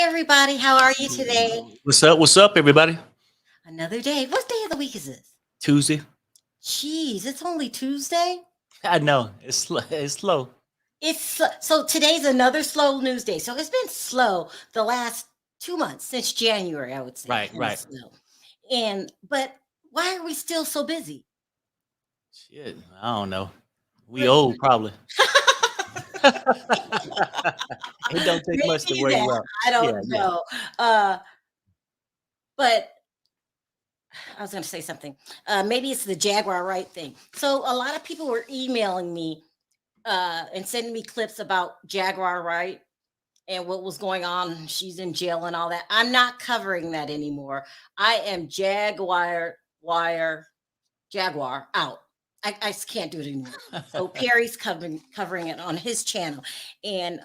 everybody. How are you today? What's up? What's up, everybody? Another day. What day of the week is this? Tuesday. Jeez, it's only Tuesday. I know it's slow. So today's another slow news day. So it's been slow the last 2 months since January, I would say, Right, kind of right. slow. But why are we still so busy? Shit, I don't know. We What- old probably. It don't take much to Maybe wear that you out. I Yeah, don't yeah. know. But I was going to say something. Maybe it's the Jaguar right thing. So a lot of people were emailing me and sending me clips about Jaguar Wright and what was going on. She's in jail and all that. I'm not covering that anymore. I am Jaguar out. I can't do it anymore. So Perry's covering it on his channel, and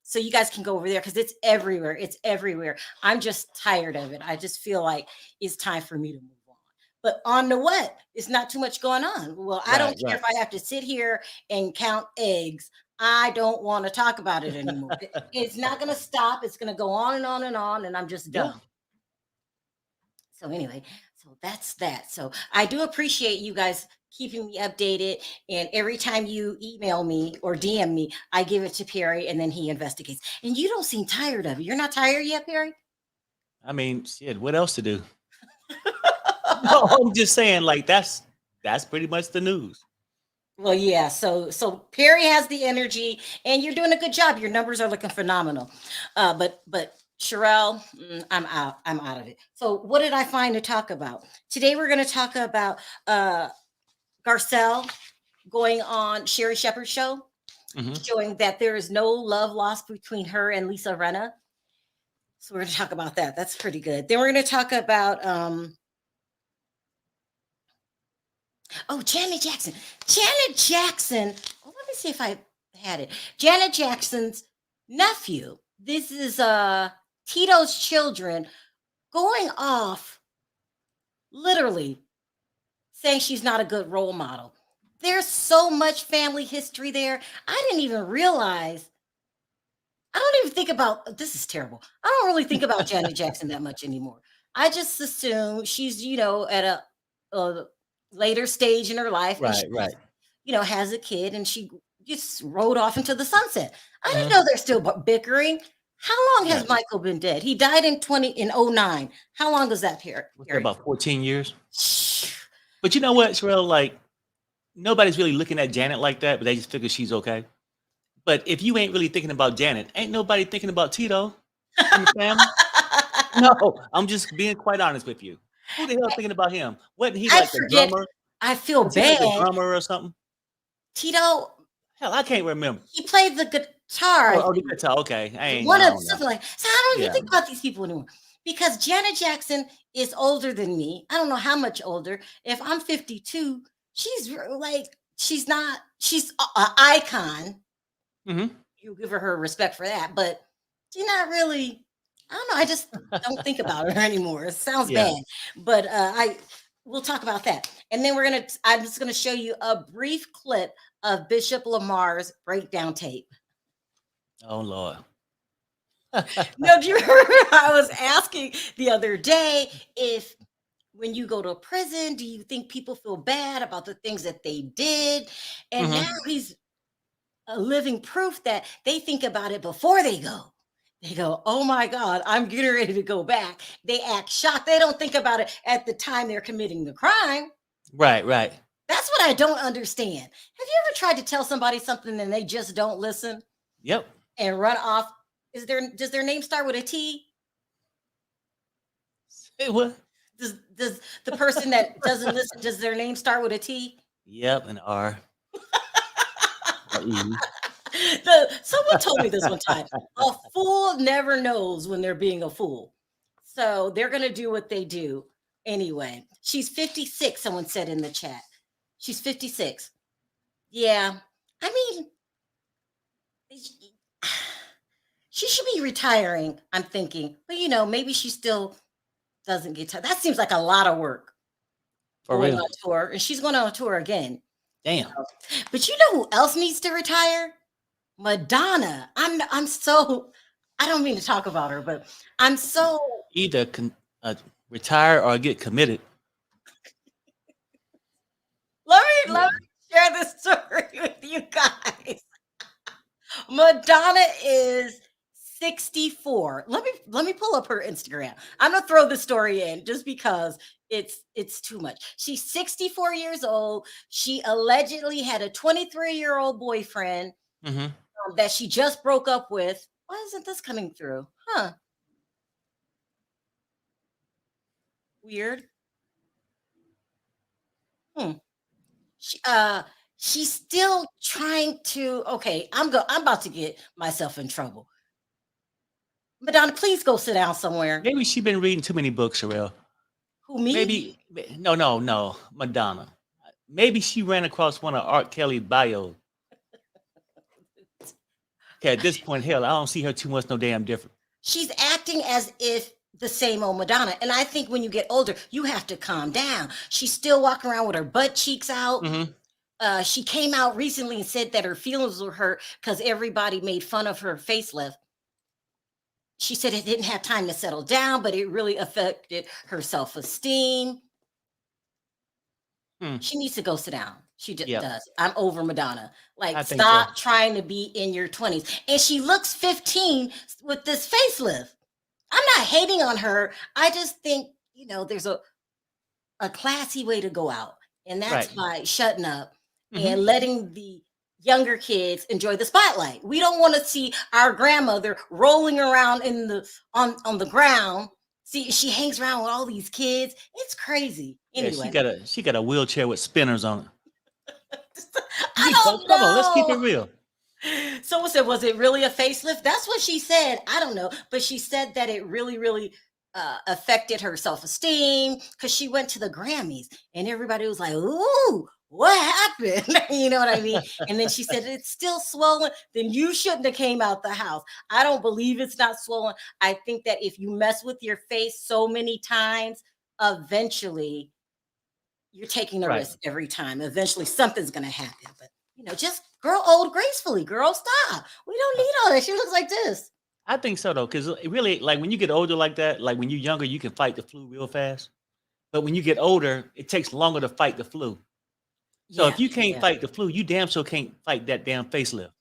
so you guys can go over there because it's everywhere. It's everywhere. I'm just tired of it. I just feel like it's time for me to move on. But on the what? It's not too much going on. Well, I don't Right, care right. if I have to sit here and count eggs. I don't want to talk about it anymore. It's not going to stop. It's going to go on and on and on, and I'm just Yeah. done. So anyway, so that's that. So I do appreciate you guys keeping me updated. And every time you email me or DM me, I give it to Perry and then he investigates. And you don't seem tired of it. You're not tired yet, Perry? I mean, shit. What else to do? No, I'm just saying. Like that's pretty much the news. Well, yeah. So Perry has the energy and you're doing a good job. Your numbers are looking phenomenal. But Sherelle, I'm out. I'm out of it. So what did I find to talk about? Today we're going to talk about Garcelle going on Sherry Shepherd's show, Hmm. showing that there is no love lost between her and Lisa Rinna. So we're going to talk about that. That's pretty good. Then we're going to talk about Janet Jackson. Janet Jackson. Oh, let me see if I had it. Janet Jackson's nephew. This is Tito's children going off, literally saying she's not a good role model. There's so much family history there. I didn't even realize. I don't even think about this is terrible. I don't really think about Janet Jackson that much anymore. I just assume she's, at a later stage in her life and she, Right, right. has a kid and she just rode off into the sunset. I didn't Hmm. know they're still bickering. How long has Right. Michael been dead? He died in 09. How long is that What's that period? about 14 years? But you know what, Sherelle? Like nobody's really looking at Janet like that, but they just figure she's okay. But if you ain't really thinking about Janet, ain't nobody thinking about Tito and the family. No, I'm just being quite honest with you. Who the hell thinking about him? Wasn't he I like the forget. drummer? I feel Was he like the bad. drummer or something? Tito, Hell, I can't remember. he played the guitar, I Oh, the think. guitar. Okay, I One of don't know. something like so. I don't even Yeah, think about these people anymore because Janet Jackson is older than me. I don't know how much older. If I'm 52, she's not. She's an icon. hmm You give her respect for that, but she's not really. I don't know. I just don't think about her anymore. It sounds yeah. bad, but I we'll talk about that. And then I'm just gonna show you a brief clip of Bishop Lamar's breakdown tape. Oh Lord. No, do you remember I was asking the other day if when you go to prison, do you think people feel bad about the things that they did? And now Hmm. he's a living proof that they think about it before they go. They go, oh my God, I'm getting ready to go back. They act shocked. They don't think about it at the time they're committing the crime. Right, right. That's what I don't understand. Have you ever tried to tell somebody something and they just don't listen Yep. and run off? Does their name start with a T? Hey, what? Does the person that doesn't listen, does their name start with a T? Yep, an R or E. Someone told me this one time. A fool never knows when they're being a fool. So they're gonna do what they do anyway. She's 56, someone said in the chat. She's 56. Yeah. I mean, she should be retiring, I'm thinking. But maybe she still doesn't get tired. That seems like a lot of work For going real. on tour. And she's going on tour again. Damn. But you know who else needs to retire? Madonna. I don't mean to talk about her, but I'm so Either retire or get committed. let me share this story with you guys. Madonna is 64. Let me pull up her Instagram. I'm gonna throw the story in just because it's too much. She's 64 years old. She allegedly had a 23-year-old boyfriend Hmm. that she just broke up with. Why isn't this coming through? Huh. Weird. Hmm. She, she's still trying to. Okay, I'm about to get myself in trouble. Madonna, please go sit down somewhere. Maybe she been reading too many books, Sherelle. Who me? Maybe no, Madonna. Maybe she ran across one of Art Kelly's bios. Okay, at this point, hell, I don't see her too much no damn different. She's acting as if the same old Madonna. And I think when you get older, you have to calm down. She's still walking around with her butt cheeks out. Hmm. She came out recently and said that her feelings were hurt because everybody made fun of her facelift. She said it didn't have time to settle down, but it really affected her self esteem. Hmm. She needs to go sit down. She just Yep. does. I'm over Madonna. Like, I think so. stop trying to be in your 20s. And she looks 15 with this facelift. I'm not hating on her. I just think, there's a classy way to go out. And that's Right. by shutting up Hmm. and letting the younger kids enjoy the spotlight. We don't want to see our grandmother rolling around on the ground. See, she hangs around with all these kids. It's crazy. Yeah, she Anyway, got a wheelchair with spinners on it. I don't Come on, let's keep it know. real. Someone said, was it really a facelift? That's what she said. I don't know. But she said that it really, really affected her self esteem because she went to the Grammys and everybody was like, ooh, what happened? You know what I mean? And then she said, it's still swollen. Then you shouldn't have came out the house. I don't believe it's not swollen. I think that if you mess with your face so many times, eventually you're taking a Right. risk every time. Eventually, something's going to happen. But, just grow old gracefully. Girl, stop. We don't need all that. She looks like this. I think so though, because really, like when you get older like that, like when you're younger, you can fight the flu real fast. But when you get older, it takes longer to fight the flu. So Yeah, if you can't yeah. fight the flu, you damn sure can't fight that damn facelift.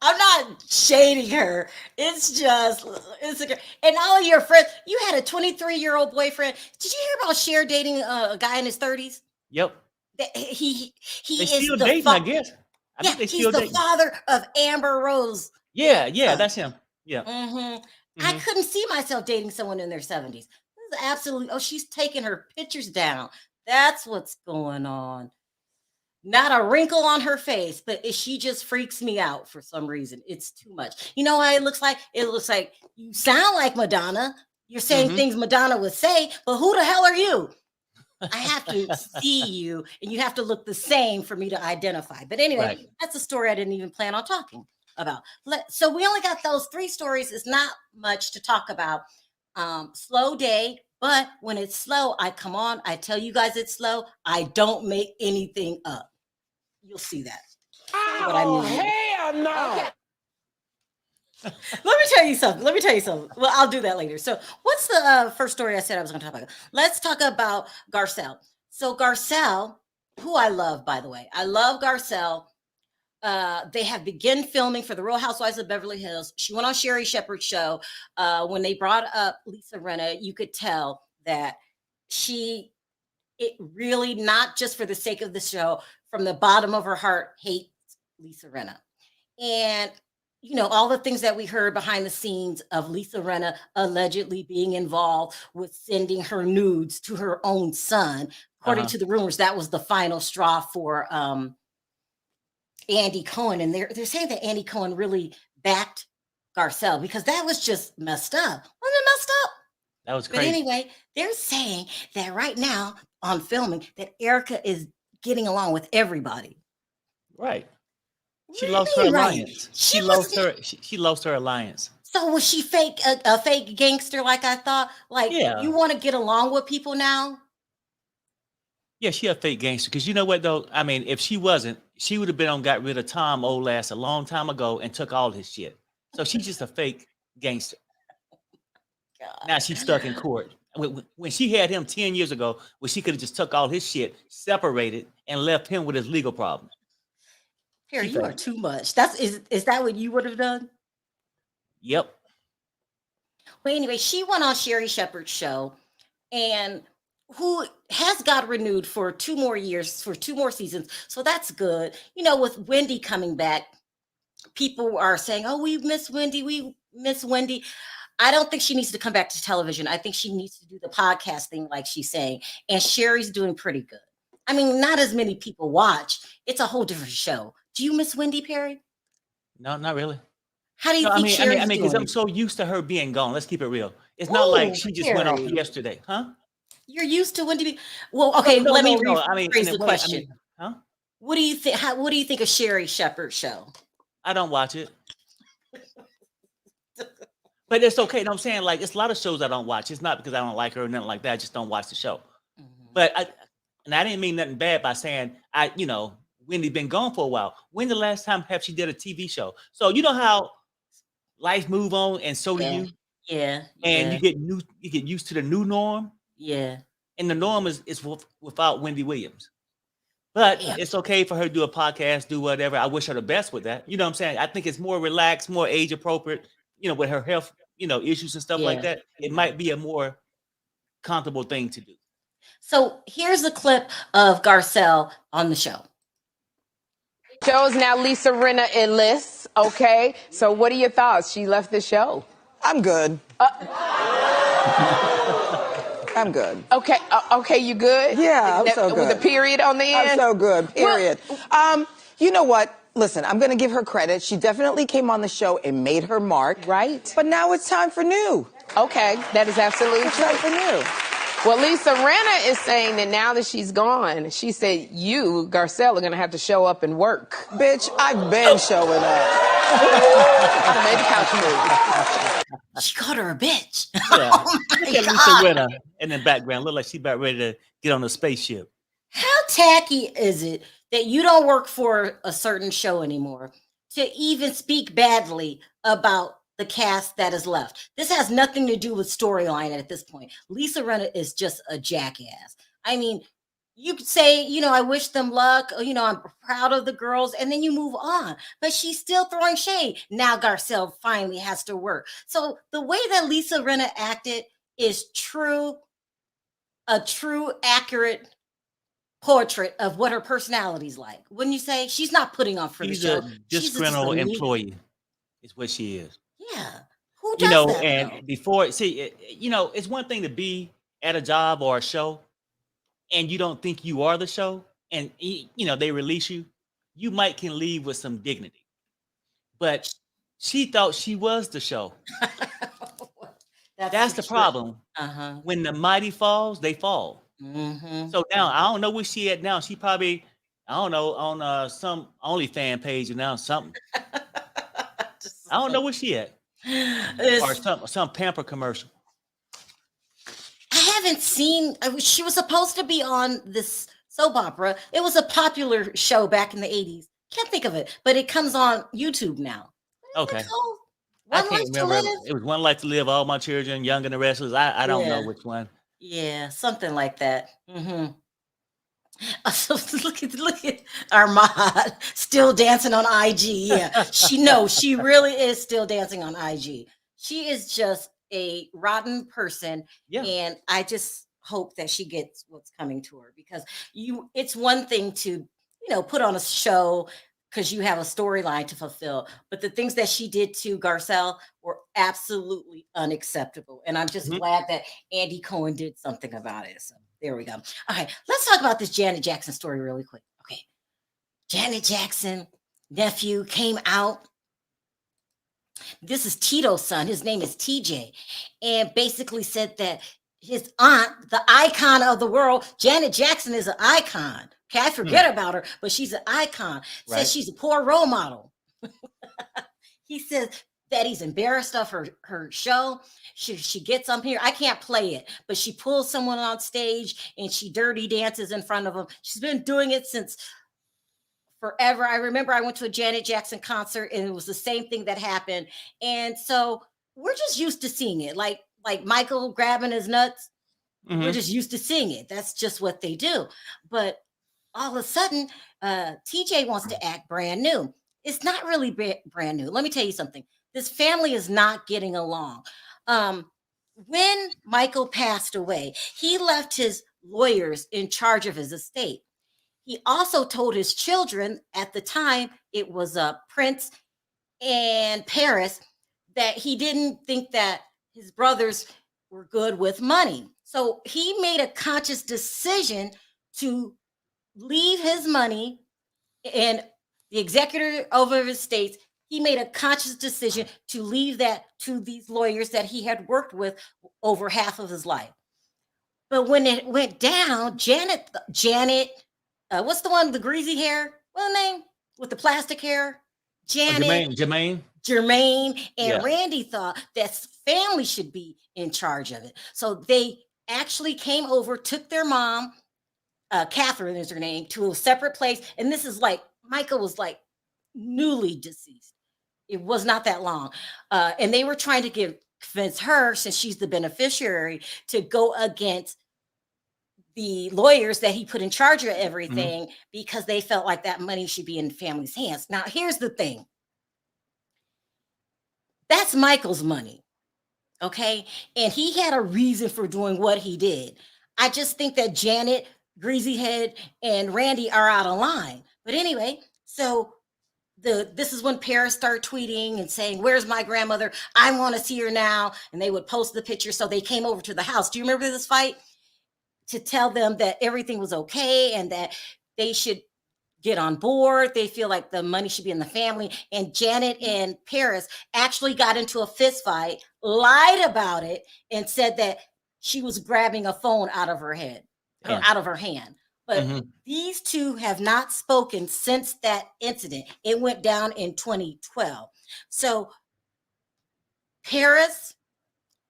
I'm not shading her. It's just, and all of your friends, you had a 23-year-old boyfriend. Did you hear about Cher dating a guy in his 30s? Yep. That he They is still the dating, I guess. I yeah, think they he's still the dating. father of Amber Rose. Yeah, Son. that's him. Yeah. I Hmm. couldn't see myself dating someone in their 70s. This is absolutely, oh, she's taking her pictures down. That's what's going on. Not a wrinkle on her face, but she just freaks me out for some reason. It's too much. You know what it looks like? It looks like you sound like Madonna. You're saying Hmm. things Madonna would say, but who the hell are you? I have to see you, and you have to look the same for me to identify. But anyway, Right. that's a story I didn't even plan on talking about. So we only got those 3 stories. It's not much to talk about. Slow day, but when it's slow, I come on. I tell you guys it's slow. I don't make anything up. You'll see that. What I Oh, mean. hell no. Okay. Let me tell you something. Well, I'll do that later. So, what's the first story I said I was going to talk about? Let's talk about Garcelle. So, Garcelle, who I love, by the way, I love Garcelle. They have begun filming for the Real Housewives of Beverly Hills. She went on Sherry Shepherd's show. When they brought up Lisa Rinna, you could tell that it really, not just for the sake of the show, from the bottom of her heart, hates Lisa Rinna. And all the things that we heard behind the scenes of Lisa Rinna allegedly being involved with sending her nudes to her own son. According Uh-huh. to the rumors, that was the final straw for Andy Cohen. And they're saying that Andy Cohen really backed Garcelle because that was just messed up. Wasn't it messed up? That was But crazy. anyway, they're saying that right now on filming that Erica is getting along with everybody. Right. What She do you lost her mean, right? alliance. She She was lost her. She lost her alliance. So was she fake a fake gangster like I thought? Like you Yeah. want to get along with people now? Yeah, she a fake gangster. Because you know what though? I mean, if she wasn't, she would have been on got rid of Tom old ass a long time ago and took all his shit. So she's just a fake gangster. Now God. she's stuck in court. When she had him 10 years ago, where she could have just took all his shit, separated, and left him with his legal problems. Perry, She you are fake. too much. Is that what you would have done? Yep. Well, anyway, she went on Sherry Shepherd's show, and who has got renewed for 2 more years, for 2 more seasons. So that's good. With Wendy coming back, people are saying, "Oh, we miss Wendy. We miss Wendy." I don't think she needs to come back to television. I think she needs to do the podcast thing, like she's saying. And Sherry's doing pretty good. I mean, not as many people watch. It's a whole different show. Do you miss Wendy, Perry? No, not really. How do you No, think Sherry's because I'm doing? so used to her being gone. Let's keep it real. It's not like Oh, she just went off Perry, yesterday, huh? you're used to Wendy. Well, No, okay, no, let me no, no. I mean, in rephrase a the way, question. huh? What do you think? What do you think of Sherry Shepherd's show? I don't watch it, but it's okay. No, I'm saying like it's a lot of shows I don't watch. It's not because I don't like her or nothing like that. I just don't watch the show. Mhm. But I didn't mean nothing bad by saying Wendy been gone for a while. When the last time have she did a TV show? So you know how life move on, and so do Yeah, you, yeah, and yeah, you get used to the new norm, yeah. and the norm is without Wendy Williams. But Damn. it's okay for her to do a podcast, do whatever. I wish her the best with that. You know what I'm saying? I think it's more relaxed, more age appropriate, with her health, issues and stuff like Yeah. that. It might be a more comfortable thing to do. So here's a clip of Garcelle on the show. Show's now Lisa Rinna enlists. Okay, so what are your thoughts? She left the show. I'm good. I'm good. Okay, okay, you good? Yeah, I'm so good. With a period on the end. I'm so good. Period. You know what? Listen, I'm going to give her credit. She definitely came on the show and made her mark. Right. But now it's time for new. Okay, that is absolutely It's true. time for new. Well, Lisa Rinna is saying that now that she's gone, she said you, Garcelle, are going to have to show up and work. Bitch, I've been showing up. I made the couch move. She called her a bitch. Yeah. Oh my Look at Lisa God. Rinna in the background. Look like she's about ready to get on a spaceship. How tacky is it that you don't work for a certain show anymore to even speak badly about the cast that is left? This has nothing to do with storyline at this point. Lisa Rinna is just a jackass. I mean, you could say, I wish them luck, or, I'm proud of the girls, and then you move on. But she's still throwing shade. Now Garcelle finally has to work. So the way that Lisa Rinna acted is a true, accurate portrait of what her personality's like. Wouldn't you say? She's not putting on for the She's show. a She's just disgruntled a employee, is what she is. Yeah. Who does that? And though? before, it's one thing to be at a job or a show and you don't think you are the show and, they release you. You might can leave with some dignity. But she thought she was the show. That's the problem. Uh-huh. When the mighty falls, they fall. Mm-hmm. So now I don't know where she at now. She probably, I don't know, on some OnlyFans page or now something. I don't know where she at. Or some pamper commercial. I haven't seen. She was supposed to be on this soap opera. It was a popular show back in the 80s. Can't think of it, but it comes on YouTube now. Okay. One I Life can't to remember. Live? It was One Life to Live, All My Children, Young and the Restless. I don't know Yeah. which one. Yeah, something like that. Mm-hmm. So look at Armand still dancing on IG. Yeah, she really is still dancing on IG. She is just a rotten person, Yeah. and I just hope that she gets what's coming to her, because it's one thing to put on a show because you have a storyline to fulfill, but the things that she did to Garcelle were absolutely unacceptable, and I'm just Mhm. glad that Andy Cohen did something about it. So there we go. All right, let's talk about this Janet Jackson story really quick. Okay, Janet Jackson nephew came out. This is Tito's son. His name is TJ, and basically said that his aunt, the icon of the world, Janet Jackson, is an icon. Okay, I forget about her, but she's an icon. Right. Says she's a poor role model. He says that he's embarrassed of her show. She gets up here. I can't play it, but she pulls someone on stage and she dirty dances in front of them. She's been doing it since forever. I remember I went to a Janet Jackson concert and it was the same thing that happened. And so we're just used to seeing it. Like Michael grabbing his nuts. We're Hmm. just used to seeing it. That's just what they do. But all of a sudden, TJ wants to act brand new. It's not really brand new. Let me tell you something. This family is not getting along. Um, when Michael passed away, he left his lawyers in charge of his estate. He also told his children at the time, it was Prince and Paris, that he didn't think that his brothers were good with money. So he made a conscious decision to leave his money and the executor over his estates. He made a conscious decision to leave that to these lawyers that he had worked with over half of his life. But when it went down, Janet, what's the one with the greasy hair? What's her name? With the plastic hair? Oh, Janet, Jermaine. Jermaine, and Yeah. Randy thought that family should be in charge of it. So they actually came over, took their mom, Catherine is her name, to a separate place. And this is like, Michael was like newly deceased. It was not that long. And they were trying to convince her, since she's the beneficiary, to go against the lawyers that he put in charge of everything because they felt like that money should be in the family's hands. Now, here's the thing. That's Michael's money. Okay. And he had a reason for doing what he did. I just think that Janet, Greasyhead, and Randy are out of line. But anyway, so this is when Paris started tweeting and saying, "Where's my grandmother? I want to see her now." And they would post the picture. So they came over to the house. Do you remember this fight? To tell them that everything was okay and that they should get on board. They feel like the money should be in the family. And Janet and Paris actually got into a fist fight, lied about it, and said that she was grabbing a phone out of her head or Yeah. out of her hand. But these two have not spoken since that incident. It went down in 2012. So Paris,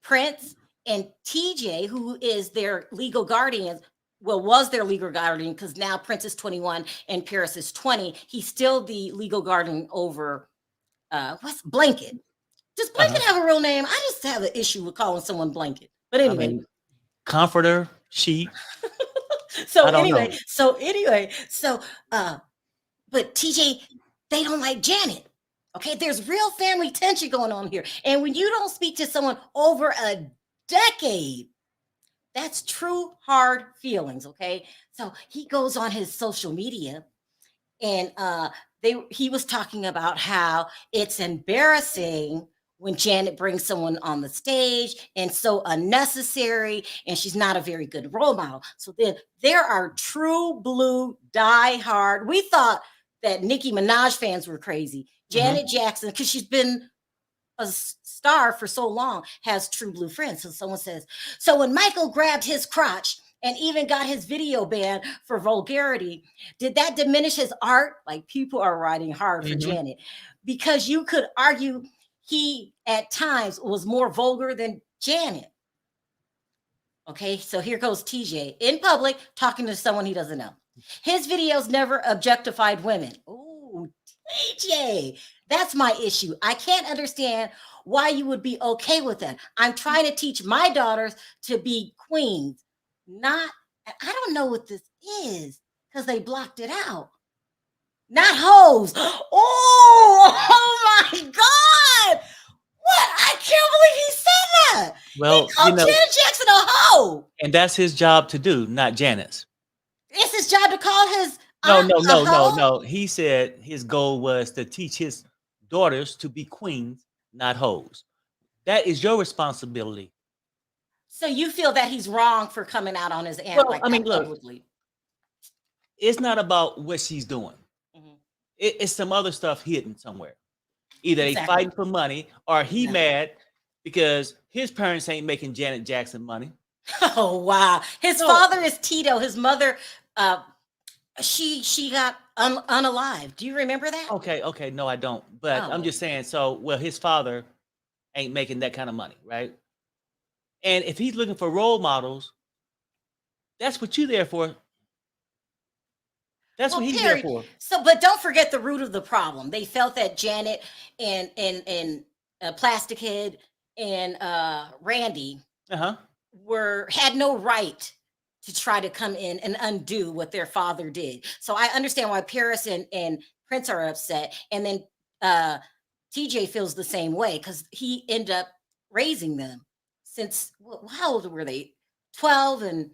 Prince, and TJ, who is their legal guardian, was their legal guardian because now Prince is 21 and Paris is 20. He's still the legal guardian over what's Blanket. Does Blanket have a real name? I just have an issue with calling someone Blanket. But anyway. I mean, comforter, sheet. So I don't know. But TJ, they don't like Janet. Okay, there's real family tension going on here. And when you don't speak to someone over a decade, that's true hard feelings. Okay, so he goes on his social media and he was talking about how it's embarrassing when Janet brings someone on the stage and so unnecessary, and she's not a very good role model. So then there are true blue die hard. We thought that Nicki Minaj fans were crazy. Janet Jackson, because she's been a star for so long, has true blue friends. So someone says, so when Michael grabbed his crotch and even got his video banned for vulgarity, did that diminish his art? Like, people are riding hard for Janet, because you could argue he at times was more vulgar than Janet. Okay, so here goes TJ in public talking to someone he doesn't know. His videos never objectified women. Oh, TJ, that's my issue. I can't understand why you would be okay with that. I'm trying to teach my daughters to be queens, not, I don't know what this is because they blocked it out. Not hoes. Oh my God. What? I can't believe he said that. Well, he called Janet Jackson a hoe. And that's his job to do, not Janet's. It's his job to call his No. He said his goal was to teach his daughters to be queens, not hoes. That is your responsibility. So you feel that he's wrong for coming out on his aunt publicly? It's not about what she's doing. It's some other stuff hidden somewhere. Either they fighting for money, or he mad because his parents ain't making Janet Jackson money. Oh wow! His father is Tito. His mother, she got unalive. Do you remember that? Okay. No, I don't. But I'm just saying. So, his father ain't making that kind of money, right? And if he's looking for role models, that's what you're there for. That's Well, what he's there Perry. for. So, but don't forget the root of the problem. They felt that Janet and Plastic Head and Randy Uh-huh. had no right to try to come in and undo what their father did. So I understand why Paris and Prince are upset, and then TJ feels the same way because he ended up raising them since how old were they? 12 and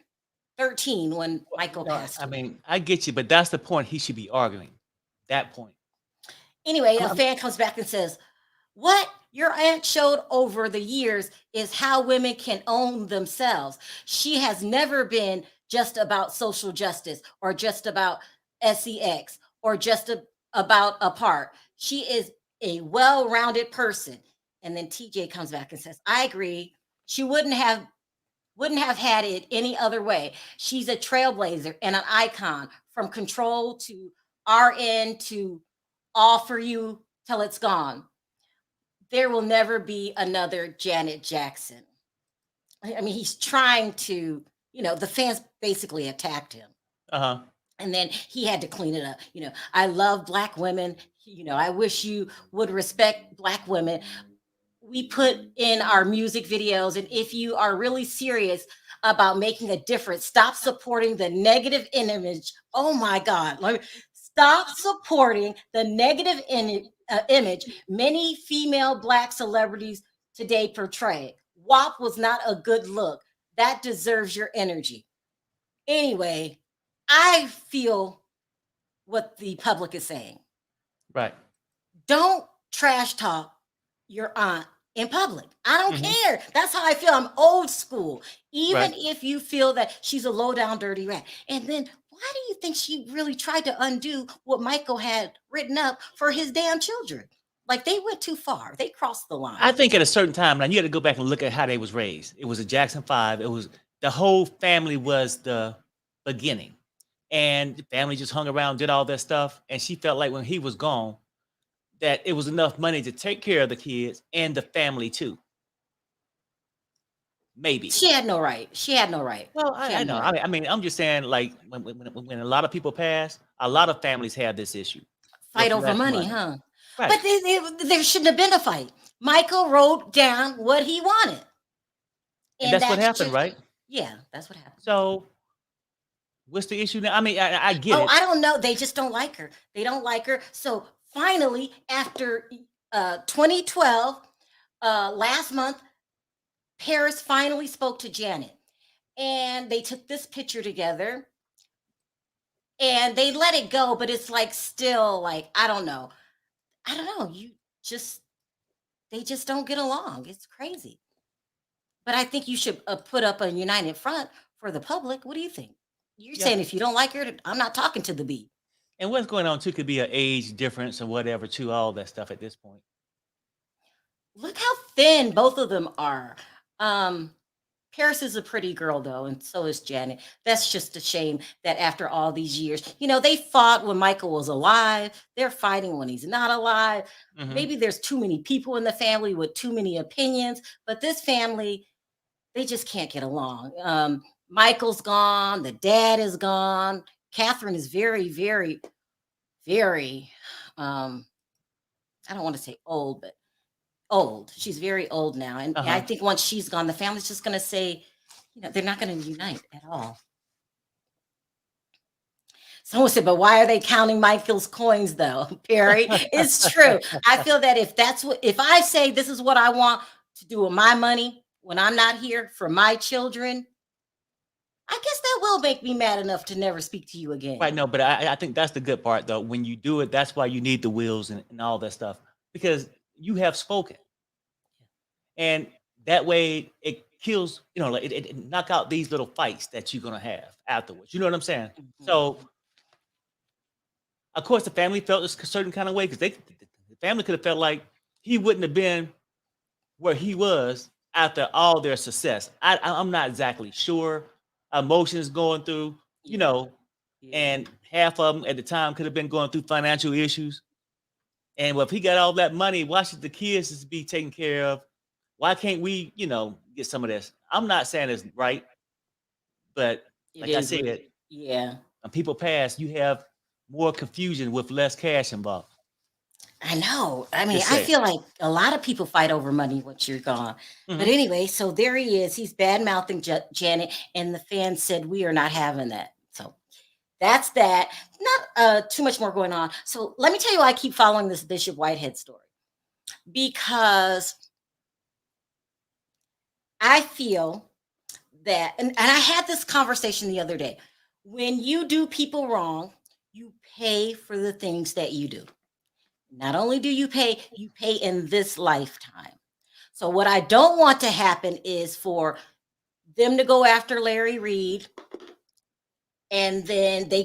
13 when Michael No, passed I away. mean, I get you, but that's the point he should be arguing. That point. Anyway, a I'm fan comes back and says, "What your aunt showed over the years is how women can own themselves. She has never been just about social justice or just about sex or just about a part. She is a well-rounded person." And then TJ comes back and says, "I agree. She wouldn't have had it any other way. She's a trailblazer and an icon from control to RN to all for you till it's gone. There will never be another Janet Jackson." I mean, he's trying to, the fans basically attacked him. uh-huh. And then he had to clean it up. I love Black women. I wish you would respect Black women. We put in our music videos, and if you are really serious about making a difference, stop supporting the negative image. Oh my God. Stop supporting the negative image many female Black celebrities today portray. WAP was not a good look. That deserves your energy. Anyway, I feel what the public is saying. Right. Don't trash talk your aunt in public. I don't Mhm. care. That's how I feel. I'm old school. Even Right. if you feel that she's a low down dirty rat. And then why do you think she really tried to undo what Michael had written up for his damn children? Like they went too far. They crossed the line. I think at a certain time, now you got to go back and look at how they was raised. It was a Jackson 5. It was the whole family was the beginning. And the family just hung around, did all that stuff. And she felt like when he was gone, that it was enough money to take care of the kids and the family too. Maybe. She had no right. She had no right. Well, She I had know. no right. I mean, I'm just saying, like, when a lot of people pass, a lot of families have this issue. Fight Who over has the money, huh? Right. But there shouldn't have been a fight. Michael wrote down what he wanted. And that's what happened, just, right? yeah, that's what happened. So what's the issue now? I mean, I get Oh, it. I don't know. They just don't like her. They don't like her. So finally, after 2012, last month, Paris finally spoke to Janet. And they took this picture together and they let it go, but it's like still like, I don't know. They just don't get along. It's crazy. But I think you should put up a united front for the public. What do you think? You're Yeah. saying if you don't like her, I'm not talking to the B. And what's going on too could be an age difference or whatever, too, all that stuff at this point. Look how thin both of them are. Paris is a pretty girl though, and so is Janet. That's just a shame that after all these years, they fought when Michael was alive. They're fighting when he's not alive. Mhm. Maybe there's too many people in the family with too many opinions, but this family, they just can't get along. Michael's gone, the dad is gone. Catherine is very, very, very, I don't want to say old, but old. She's very old now. And I Uh-huh. think once she's gone, the family's just going to say, they're not going to unite at all. Someone said, but why are they counting Michael's coins though, Perry? It's true. I feel that if I say this is what I want to do with my money when I'm not here for my children, I guess that will make me mad enough to never speak to you again. Right, no, but I think that's the good part though. When you do it, that's why you need the wills and all that stuff. Because you have spoken. And that way it kills, like it knock out these little fights that you're gonna have afterwards. You know what I'm saying? Mhm. So of course the family felt a certain kind of way because the family could have felt like he wouldn't have been where he was after all their success. I'm not exactly sure. Emotions going through, Yeah. and half of them at the time could have been going through financial issues. And if he got all that money, why should the kids just be taken care of? Why can't we, get some of this? I'm not saying it's right, but It like I is what said, yeah. when people pass, you have more confusion with less cash involved. I know. I mean, Just I saying. feel like a lot of people fight over money once you're gone. But Mhm. anyway, so there he is. He's bad mouthing Janet, and the fans said we are not having that. So that's that. Not too much more going on. So let me tell you why I keep following this Bishop Whitehead story, because I feel that, and I had this conversation the other day. When you do people wrong, you pay for the things that you do. Not only do you pay in this lifetime. So what I don't want to happen is for them to go after Larry Reed, and then they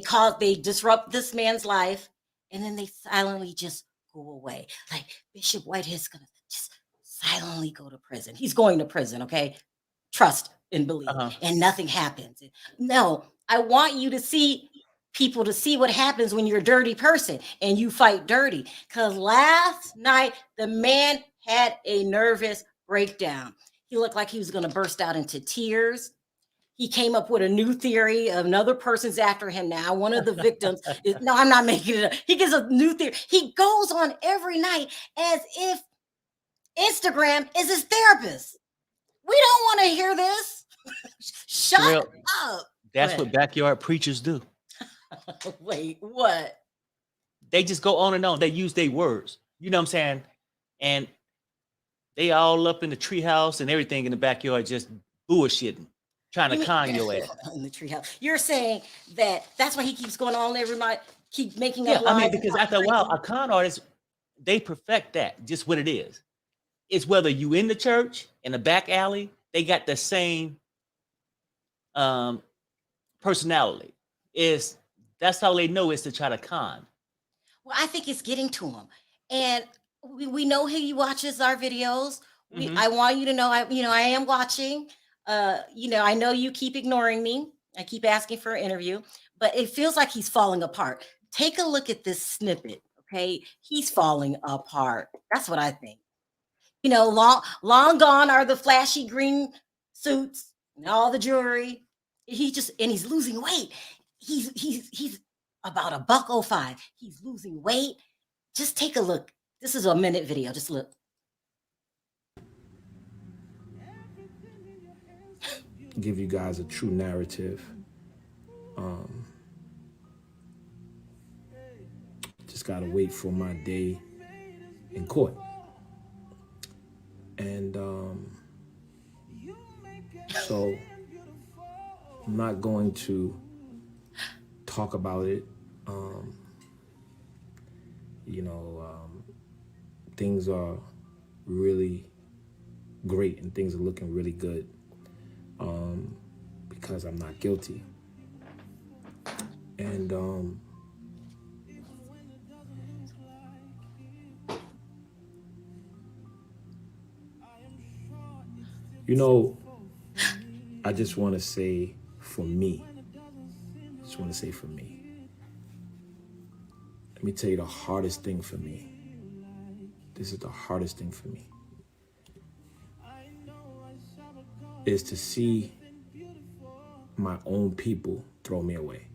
disrupt this man's life, and then they silently just go away. Like Bishop Whitehead's gonna just silently go to prison. He's going to prison, okay? Trust and believe, Uh-huh. and nothing happens. No, I want you to see people to see what happens when you're a dirty person and you fight dirty. Because last night the man had a nervous breakdown. He looked like he was going to burst out into tears. He came up with a new theory. Another person's after him now. One of the victims is, no, I'm not making it up. He gives a new theory. He goes on every night as if Instagram is his therapist. We don't want to hear this. Shut Sherelle, up. that's What? what backyard preachers do. Wait, what? They just go on and on. They use their words. You know what I'm saying? And they all up in the treehouse and everything in the backyard just bullshitting, trying to con your ass. In the treehouse. You're saying that that's why he keeps going on every night, keep making Yeah, up I lies. mean, because after a while, a con artist, they perfect that, just what it is. It's whether you in the church, in the back alley, they got the same personality. That's how they know is to try to con. Well, I think it's getting to him. And we know he watches our videos. Mhm. I want you to know I am watching. I know you keep ignoring me. I keep asking for an interview, but it feels like he's falling apart. Take a look at this snippet, okay? He's falling apart. That's what I think. Long gone are the flashy green suits and all the jewelry. He's losing weight. He's about $105. He's losing weight. Just take a look. This is a minute video. Just look. Give you guys a true narrative. Just gotta wait for my day in court. And so I'm not going to talk about it. Things are really great and things are looking really good because I'm not guilty. And I just want to say for me, let me tell you the hardest thing for me. This is the hardest thing for me. Is to see my own people throw me away.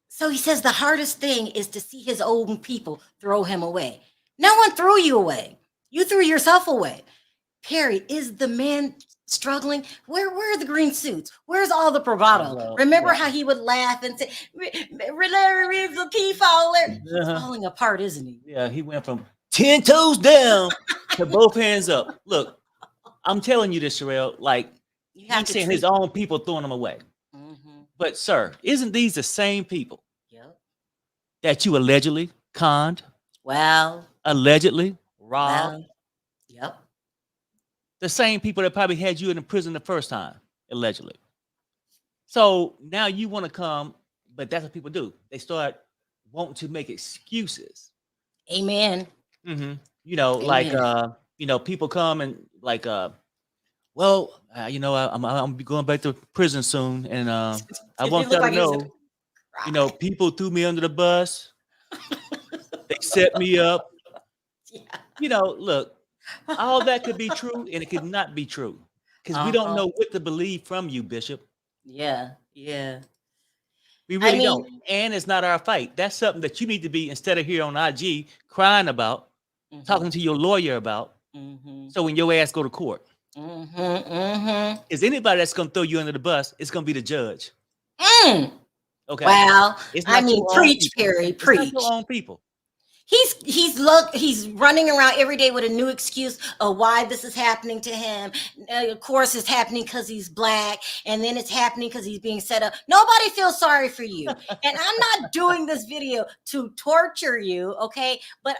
So he says the hardest thing is to see his own people throw him away. No one threw you away. You threw yourself away. Perry, is the man struggling? Where are the green suits? Where's all the bravado? Well, Remember yeah. how he would laugh and say, Larry Reed's a key faller. He's Uh-huh. falling apart, isn't he? Yeah, he went from 10 toes down to both hands up. Look, I'm telling you this, Sherelle, like You have he's to seeing treat. his own people throwing him away. Mhm. But sir, isn't these the same people Yep. that you allegedly conned, Well, allegedly robbed? yep. The same people that probably had you in the prison the first time, allegedly. So now you want to come, but that's what people do. They start wanting to make excuses. Amen. Mm-hmm. Amen. People come and like, I'm gonna be going back to prison soon, and I He want looked y'all to like he was know, people threw me under the bus. They set me up. Yeah. Look, all that could be true, and it could not be true because we don't Uh-huh. know what to believe from you, Bishop. Yeah. Yeah. We really mean- don't. And it's not our fight. That's something that you need to be, instead of here on IG crying about, talking to your lawyer about. So when your ass go to court, is anybody that's going to throw you under the bus, it's going to be the judge. Okay. Well, It's I not mean, your own preach, people. Perry, It's preach. not your own people. He's running around every day with a new excuse of why this is happening to him. Of course, it's happening because he's black, and then it's happening because he's being set up. Nobody feels sorry for you, and I'm not doing this video to torture you, okay? But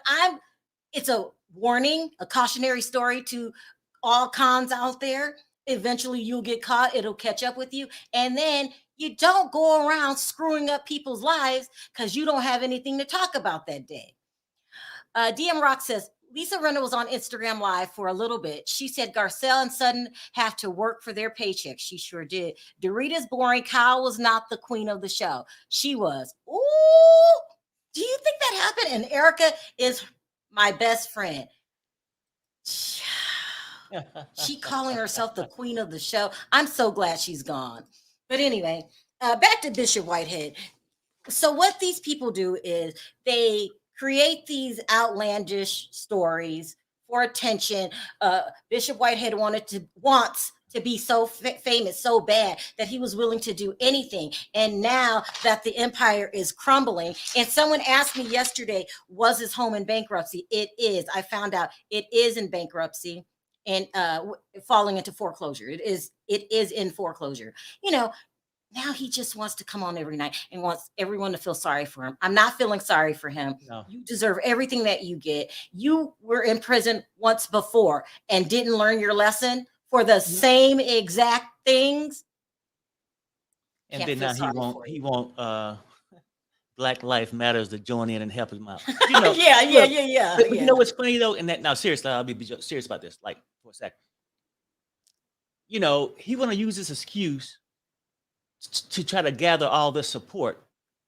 it's a warning, a cautionary story to all cons out there. Eventually, you'll get caught. It'll catch up with you, and then you don't go around screwing up people's lives because you don't have anything to talk about that day. DM Rock says, Lisa Rinna was on Instagram Live for a little bit. She said Garcelle and Sutton have to work for their paycheck. She sure did. Dorita's boring. Kyle was not the queen of the show. She was. Ooh, do you think that happened? And Erica is my best friend. She calling herself the queen of the show. I'm so glad she's gone. But anyway, back to Bishop Whitehead. So what these people do is they create these outlandish stories for attention. Bishop Whitehead wants to be so famous so bad that he was willing to do anything. And now that the empire is crumbling, and someone asked me yesterday, was his home in bankruptcy? It is. I found out it is in bankruptcy and falling into foreclosure. It is in foreclosure. You know, now he just wants to come on every night and wants everyone to feel sorry for him. I'm not feeling sorry for him. No. You deserve everything that you get. You were in prison once before and didn't learn your lesson for the same exact things. And then now he won't Black Lives Matters to join in and help him out. You know, yeah. But you know what's funny though? And that now seriously, I'll be serious about this, like for a second. You know, he want to use this excuse to try to gather all this support.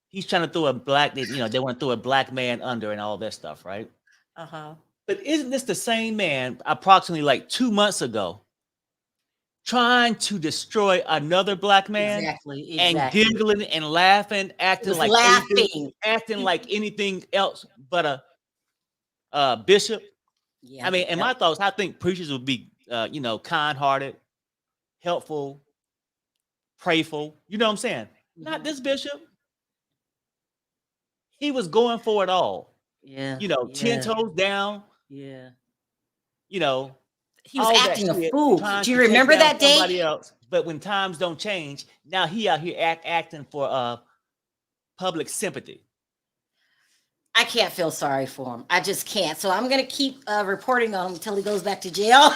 He's trying to throw a black, they want to throw a black man under and all that stuff, right? But isn't this the same man approximately like 2 months ago trying to destroy another black man? Exactly. And giggling and laughing, acting like anything else but a bishop? Yeah, I mean, in my thoughts, I think preachers would be, kind-hearted, helpful, prayerful. You know what I'm saying? Not this bishop. He was going for it all. Yeah. 10 toes down. Yeah. He was acting a fool. Do you remember that day? Somebody else. But when times don't change, now he out here acting for public sympathy. I can't feel sorry for him. I just can't. So I'm going to keep reporting on him until he goes back to jail.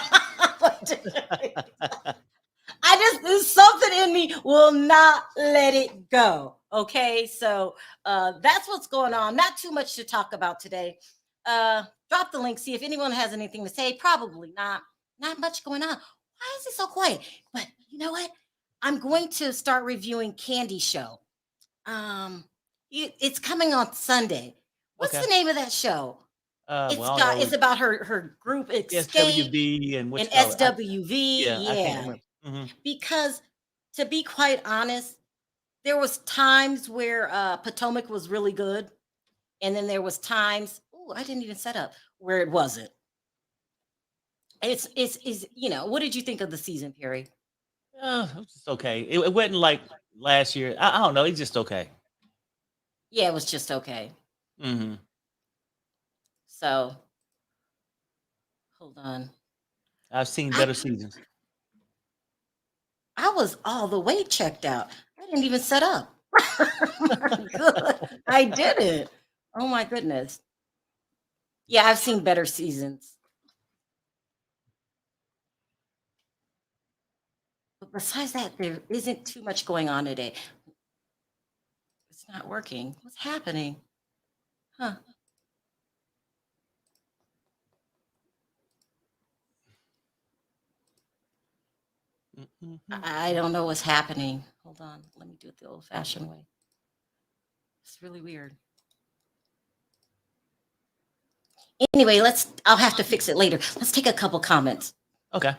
There's something in me will not let it go. Okay. So that's what's going on. Not too much to talk about today. Drop the link. See if anyone has anything to say. Probably not. Not much going on. Why is it so quiet? But you know what? I'm going to start reviewing Candy Show. It's coming on Sunday. What's the name of that show? It's about her group Escape SWV and SWV. Yeah. Because to be quite honest, there was times where Potomac was really good, and then there was times I didn't even set up where it wasn't. It's what did you think of the season, Perry? It was just okay. It wasn't like last year. I don't know. It's just okay. Yeah, it was just okay. So, hold on. I've seen better seasons. I was all the way checked out. I didn't even set up. I didn't. Oh my goodness. Yeah, I've seen better seasons. But besides that, there isn't too much going on today. It's not working. What's happening? Huh. I don't know what's happening. Hold on. Let me do it the old-fashioned way. It's really weird. Anyway, I'll have to fix it later. Let's take a couple comments. Okay.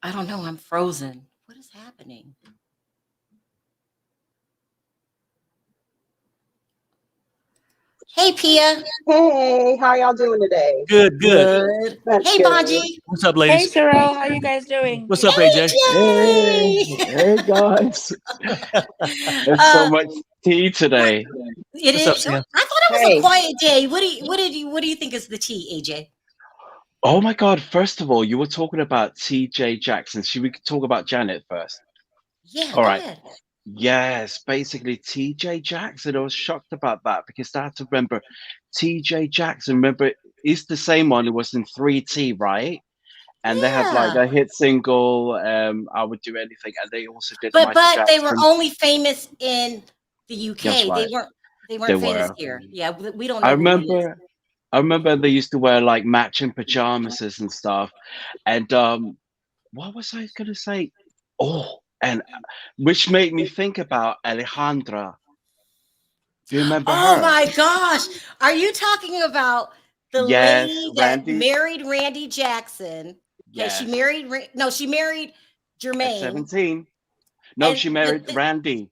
I don't know. I'm frozen. What is happening? Hey, Pia. Hey, how y'all doing today? Good, good. Good. That's Hey, good. Bonji. What's up, Hey, ladies? Cheryl, how you guys doing? What's up, Hey, AJ? Hey, Jay. hey guys. There's so Uh, much tea today. it What's up, is. Sam? I thought it was a Hey, quiet day. What do you think is the tea, AJ? Oh my God, first of all, you were talking about TJ Jackson. Should we talk about Janet first? Yeah, All go right. ahead. Yes, basically TJ Jackson. I was shocked about that because I had to remember TJ Jackson. Remember, he's the same one who was in 3T, right? And they had like Yeah, a hit single, I Would Do Anything, and they also did but Michael they were Jackson. only famous in the That's UK. right. They They weren't famous were. here. Yeah, we don't I know who he is. remember I remember they used to wear like matching pajamas and stuff. And what was I gonna say? Oh, and which made me think about Alejandra. Do you remember Oh her? my gosh. Are you talking about the Yes, lady that Randy. married Randy Jackson? Okay, Yes, she married at Jermaine. 17. No, And she but married Randy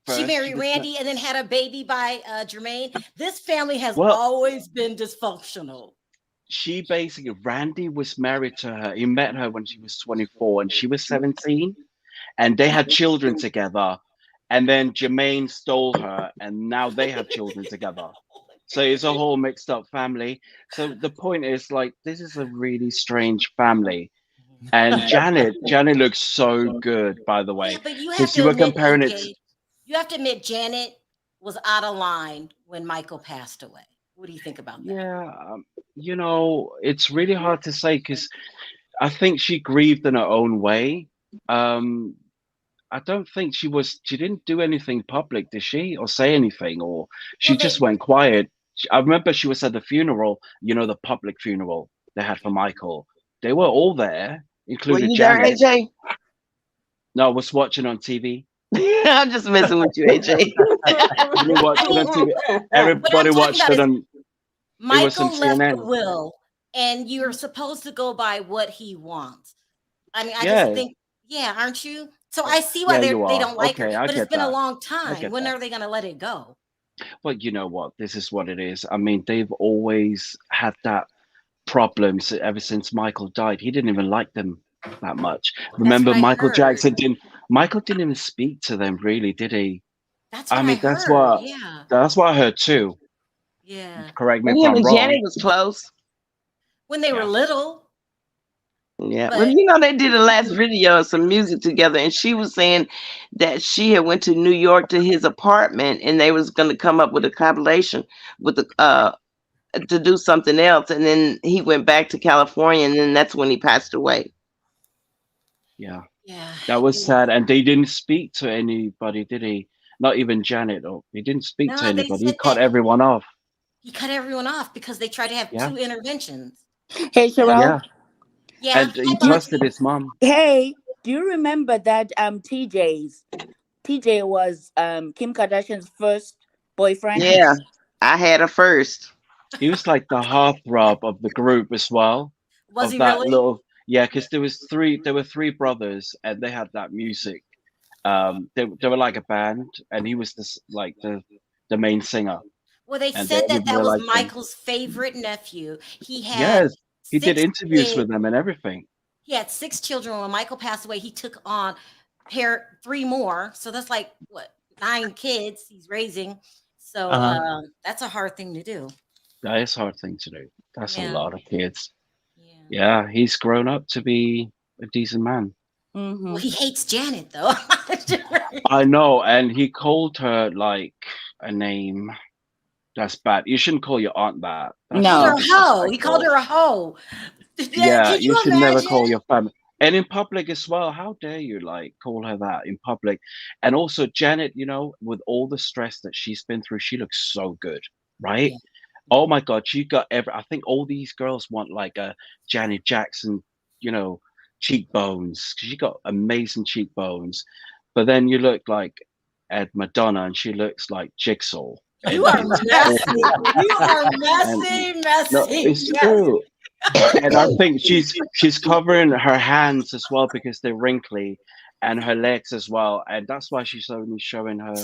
she first. She married was Randy and then had a baby by Jermaine. This family has well. always been dysfunctional. She basically Randy was married to her. He met her when she was 24 and she was 17, and they had children together. And then Jermaine stole her, and now they have children together. So it's a whole mixed up family. So the point is, like, this is a really strange family. And Janet looks so good, by the Yeah, way, but you have because you to were admit, comparing it. AJ, you have to admit Janet was out of line when Michael passed away. What do you think about that? Yeah, it's really hard to say because I think she grieved in her own way. Um, I don't think she didn't do anything public, did she? Or say anything, or Well, she just went quiet. I remember she was at the funeral, the public funeral they had for Michael. They were all there, were included you there, Janet. AJ? No, I was watching on TV. I'm just messing with you, AJ. You didn't watch I it on mean, TV. what I'm Everybody talking watched about it is on. It was on Michael left a CNN. will, and you're supposed to go by what he wants. I mean, I just Yeah, think, yeah, aren't you? So I see why yeah, you they are. don't like her, Okay, I but it's get been a that. long I time. get When that. are they going to let it go? But you know what? This is what it is. I mean, they've always had that problems ever since Michael died. He didn't even like them that much. That's what Remember, I heard. Michael didn't even speak to them really, did he? That's I what I mean, heard. Yeah, that's what I heard too. yeah. Correct me But if him I'm and wrong. Janet was close. When they were Yeah. little, Yeah. Well, but they did a last video of some music together, and she was saying that she had went to New York to his apartment, and they was going to come up with a compilation with the to do something else, and then he went back to California, and then that's when he passed away. Yeah. yeah, That was sad. And they didn't speak to anybody, did he? Not even Janet. Or he didn't speak to no, they anybody. He said cut that everyone off. he cut everyone off because they tried to have Yeah. two interventions. Hey, Yeah, Cheryl. Yeah. yeah. And he Hi, trusted Bonji. his mom. Hey, do you remember that TJ was Kim Kardashian's first boyfriend? Yeah, Yes. I had her first. He was like the heartthrob of the group as well. Was Of he that really? little, yeah, because there were three brothers and they had that music. They were like a band, and he was like the main singer, Well, they and said that everybody was liked him. Michael's favorite nephew. He had Yes, he did six interviews kids. with them and everything. He had six children. When Michael passed away, he took on three more. So that's like what, 9 kids he's raising. So Uh-huh. that's a hard thing to do. That is a hard thing to do. That's a Yeah, lot of kids. yeah. Yeah, he's grown up to be a decent man. Mm-hmm. Well, he hates Janet though. I know, and he called her like a name. That's bad. You shouldn't call your aunt that. He That's called so her No. a hoe. He called disrespectful. her a hoe. Yeah, Could you you should never call imagine? your family. And in public as well, how dare you like call her that in public? And also Janet, with all the stress that she's been through, she looks so good, right? Yeah. Oh my God, she got I think all these girls want like a Janet Jackson, you know, cheekbones. She got amazing cheekbones. But then you look like at Madonna and she looks like Jigsaw. You And are it's messy. awful. You are And messy, no, messy, it's messy. true. And I think she's covering her hands as well because they're wrinkly, and her legs as well, and that's why she's only showing her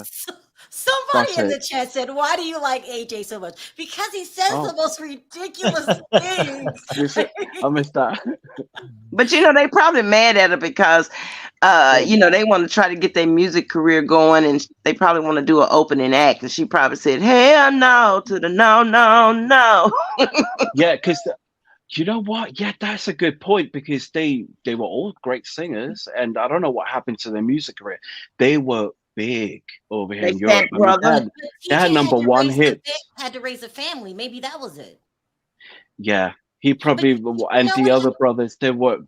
Somebody in the buttocks. chat said, "Why do you like AJ so much?" Because he says Oh, the most ridiculous things. you see, I missed that. But they probably mad at her because they want to try to get their music career going, and they probably want to do an opening act, and she probably said, "Hell no to the no, no, no." Yeah, because you know what? Yeah, that's a good point because they were all great singers, and I don't know what happened to their music career. They were big over here They in fat Europe. I mean, brother. they had TJ number one hits. had to raise a family. Maybe that was it. Yeah, he But probably you and know the what? other brothers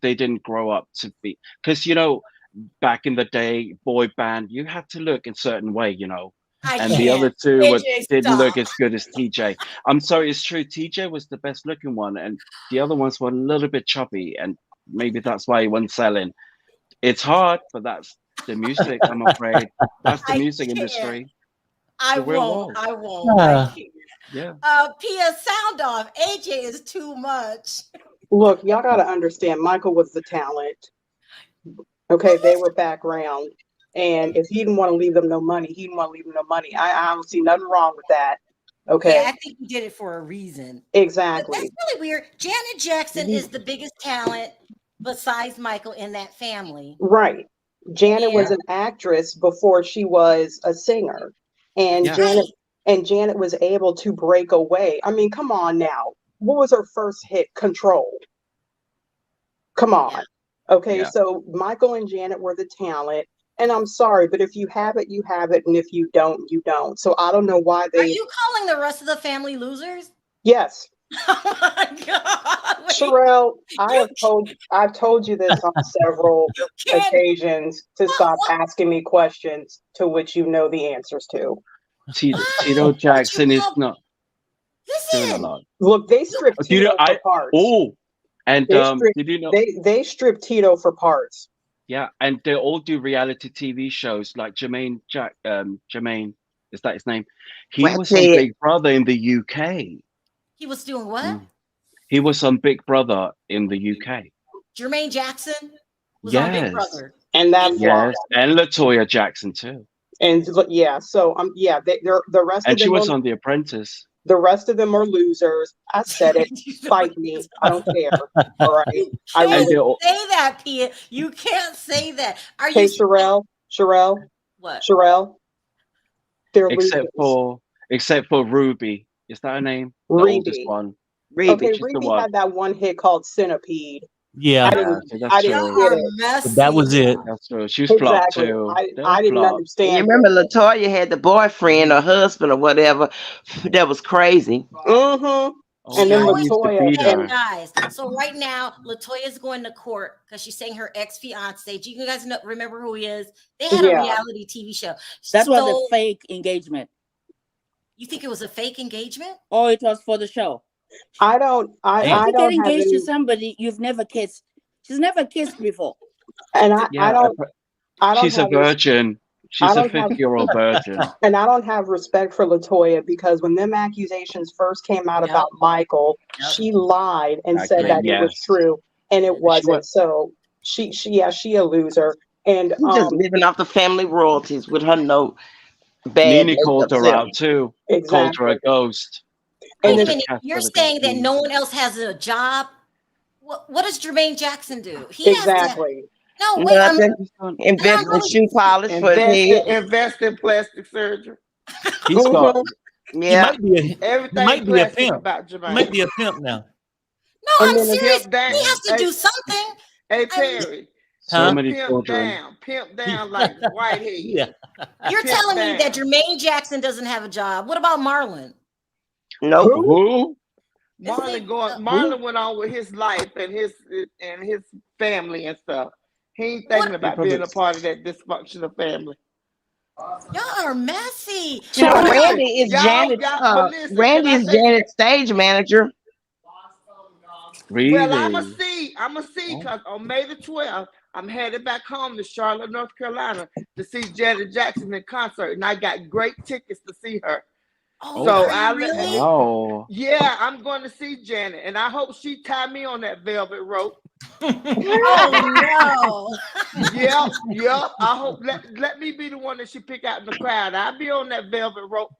they didn't grow up to be because back in the day boy band you had to look in a certain way, I and the other can't. two AJ, didn't look stop. as good as TJ. I'm sorry, it's true. TJ was the best looking one, and the other ones were a little bit chubby, and maybe that's why he wasn't selling. It's hard, but that's the music. I'm afraid that's the I music can't. industry. I The real won't. world. I won't. I Ah. can't. Yeah. Pia, sound off. AJ is too much. Look, y'all got to understand, Michael was the talent. Okay, they were background. And if he didn't want to leave them no money, he didn't want to leave them no money. I don't see nothing wrong with that. Okay. Yeah, I think he did it for a reason. But that's Exactly. really weird. Janet Jackson is the biggest talent besides Michael in that family. Right. Janet was Yeah. an actress before she was a singer. And Yeah. Janet was able to break away. I mean, come on now. What was her first hit? Control. Come on. Yeah. Okay, Yeah. so Michael and Janet were the talent. And I'm sorry, but if you have it, you have it. And if you don't, you don't. So I don't know why Are they. you calling the rest of the family losers? Yes. Oh my God. Wait, Sherelle, you I've told you this on several can't. occasions to stop What? asking me questions to which you know the answers to. Tito Why? Jackson is not doing a Listen. lot. Look, they stripped Do you know? Tito for parts. And They stripped did you know? they stripped Tito for parts. Yeah, and they all do reality TV shows like Jermaine, is that his name? He was on Whitehead. Big Brother in the UK. He was doing what? Mm. He was on Big Brother in the UK. Jermaine Jackson was on Big Yes, Brother. And that's why. yes, and Latoya Jackson too. And yeah, so they're the rest And of she them was are on The Apprentice. the rest of them are losers. I said it. Fight me. I don't care. All right. You I can't And will. they say that, Pia. You can't say that. Are Hey, you Sherelle, what? they're except losers. for Ruby. Is that her name? The oldest Rebe. one. Reba. Okay, She's the Rebe one. had that one hit called Centipede. Yeah, I Yeah, didn't okay, that's I true. didn't Y'all get are it. messy. that was it. That's true. She was flopped Exactly. too. They I all didn't flopped. You understand remember it. Latoya had the boyfriend or husband or whatever that was crazy. Mm-hmm. Oh And You then know yeah, he what? used to Latoya beat Okay, her. guys. So right now, Latoya's going to court because she's saying her ex-fiance. Do you guys remember who he is? They had a Yeah. reality TV show. That was a So fake engagement. you think it was a fake engagement? Or it was for the show. I don't How Damn. do I you get don't have engaged to any somebody you've never kissed? She's never kissed before. and I Yeah, don't she's a have virgin. I She's a don't have 50-year-old virgin. and I don't have respect for Latoya because when them accusations first came out Yep. about Michael, Yep. she lied and said Exactly. that it was Yes. true and it She wasn't. was. So she a loser. And She's just living off the family royalties with her no bad Nene called makeup her self. out too. Called her exactly. a ghost. And Wait a then minute. Cast You're her the saying ghost. that no one else has a job? What does Jermaine Jackson do? He has to. exactly. No, wait. Nothing. He's done- Invest in really- shoe polish for his head. Invest in plastic surgery. He's got. Mhm. He Yeah. might be he Everything might be a plastic pimp. about He might Jermaine. be a pimp now. No, And I'm then serious. Pimp down. He has to Hey, do something. hey I mean, Terry, So Huh? many pimp children. like Whitehead. Yeah. You're Pimp telling me that down. Jermaine Jackson doesn't have a job. What about Marlon? Nope. Who? Marlon went on with his life and his family and stuff. He ain't thinking What? about being a part of that dysfunctional family. Y'all are messy. So Now Marlon, listen, Randy is but listen, Randy can I is say? Janet's stage manager. Really? Well, I'ma see, Oh. because on May the 12th, I'm headed back home to Charlotte, North Carolina to see Janet Jackson in concert, and I got great tickets to see her. Oh, So are you really? Oh. yeah, I'm going to see Janet, and I hope she tie me on that velvet rope. Oh no. Yep. I hope let me be the one that she pick out in the crowd. I'll be on that velvet rope.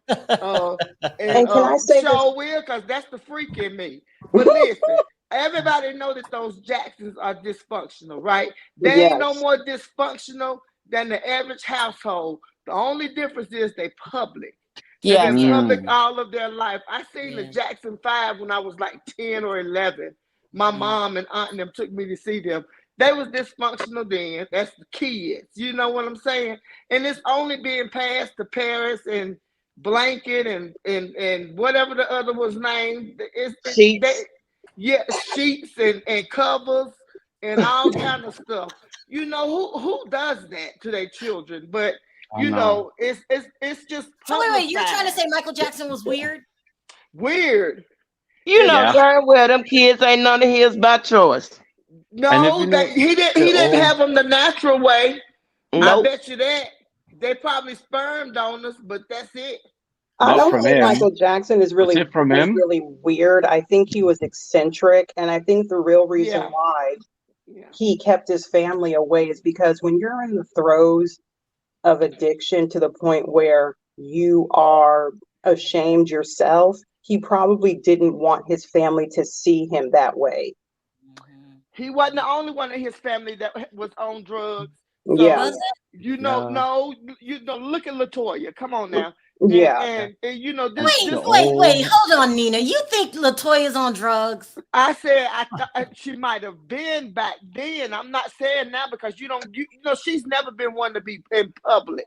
Uh, and And can I say this? show will, because that's the freak in me. But listen, everybody know that those Jacksons are dysfunctional, right? They ain't no Yes. more dysfunctional than the average household. The only difference is they public. They've Yes. been public Mm. all of their life. I seen the Yeah. Jackson 5 when I was like 10 or 11. My Mhm. mom and aunt and them took me to see them. They was dysfunctional then. That's the kids. You know what I'm saying? And it's only being passed to Paris and Blanket and whatever the other was named. Sheets. Yeah, sheets and covers and all kind of stuff. You know who does that to their children? But I know. it's just So wait, you're trying to publicized. say Michael Jackson was weird? Weird. You know Yeah. darn well them kids ain't none of his by choice. And if No, you know, he they're didn't all have them the natural way. I Nope. bet you that. They probably sperm donors, but that's it. I not don't from think him. Michael Jackson Was it from was him? really weird. I think he was eccentric, and I think the real reason Yeah. why Yeah. he kept his family away is because when you're in the throes of addiction to the point where you are ashamed yourself, he probably didn't want his family to see him that way. Mhm. He wasn't the only one in his family that was on drugs. Yeah. Was So it? Yeah. no, look at Latoya. Come on now. Yeah. And you know And this they're Wait, all. hold on, Nina. You think Latoya's on drugs? I said I thought she might have been back then. I'm not saying now because you know she's never been one to be in public.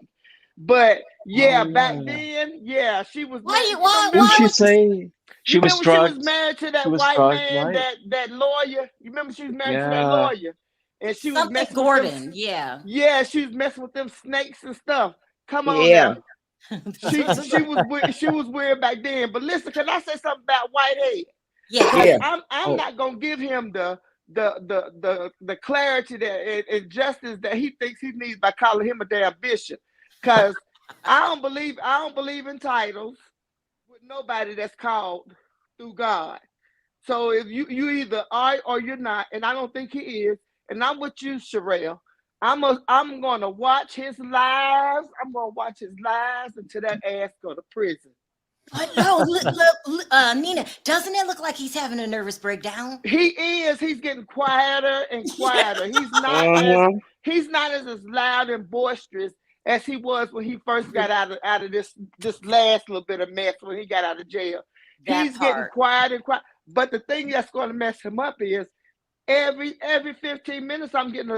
But Oh yeah, back yeah. then, yeah, she was Why married. you You Didn't why she remember? would you say You she was remember she was drugged? married to She that was white drugged, man, right? that lawyer. You remember she was married to that Yeah. lawyer, and she was something messing with them. Gordon? Yeah. Yeah, she was messing with them snakes and stuff. Come on Yeah. now. She was weird back then. But listen, can I say something about Whitehead? Yeah, go Because Yeah. ahead. I'm Oh. not gonna give him the clarity that and justice that he thinks he needs by calling him a damn bishop. Because I don't believe in titles with nobody that's called through God. So if you either are or you're not, and I don't think he is, and I'm with you, Sherelle. I'm gonna watch his lives. I'm gonna watch his lives until that ass go to prison. But no, Nina, doesn't it look like he's having a nervous breakdown? He is. He's getting quieter and quieter. Mm-hmm. He's not as loud and boisterous as he was when he first got out of this last little bit of mess when he got out of jail. That He's getting part. quiet and quiet. But the thing that's going to mess him up is every 15 minutes I'm getting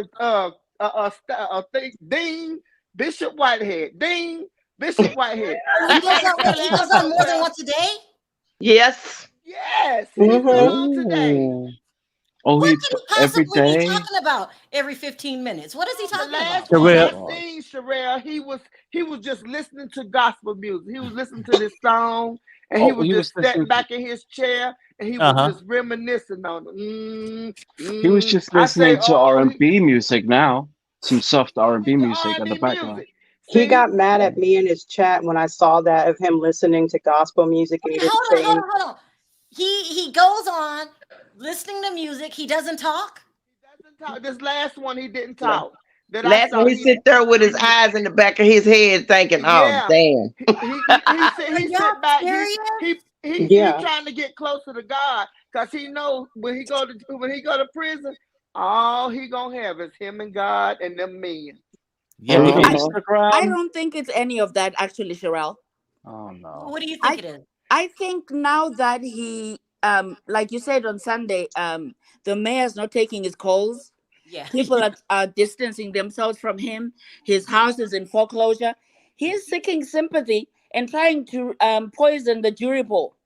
a thing. Ding, Bishop Whitehead. Ding, Bishop Whitehead. He You goes better on. Wait, sit he down goes on more than somewhere. once a day. Yes. Yes, he's going Mm-hmm. on today. Oh. Oh, What he could he every possibly be day. talking about every 15 minutes? What is he The talking last about? Oh one my I Sherelle, God. seen, Sherelle, he was just listening to gospel music. He was listening to this song, and he Oh, was he was just sitting listening to. back in his chair, and he was uh-huh. just reminiscing on it. He was just I say, listening to oh, R&B music now. Some soft he R&B into music at the R&B background. music. He See, got mad at me in his chat when I saw that of him listening to gospel music, and he Wait, didn't hold on, say hold anything. on, hold on. He goes on listening to music. He doesn't talk. he doesn't talk. This last one, he didn't La- talk. That I Last saw, one he sit there with his eyes in the back of his head thinking, oh yeah. damn. Are He y'all sit back. serious? He Yeah. trying to get closer to God because he knows when he go to prison, all he gonna have is him and God and them men. Yeah, Through because I Instagram. don't think it's any of that actually, Sherelle. Oh no. What do you think I it is? I think now that he like you said on Sunday, the mayor's not taking his calls. Yeah. People are distancing themselves from him. His house is in foreclosure. He's seeking sympathy and trying to poison the jury pool.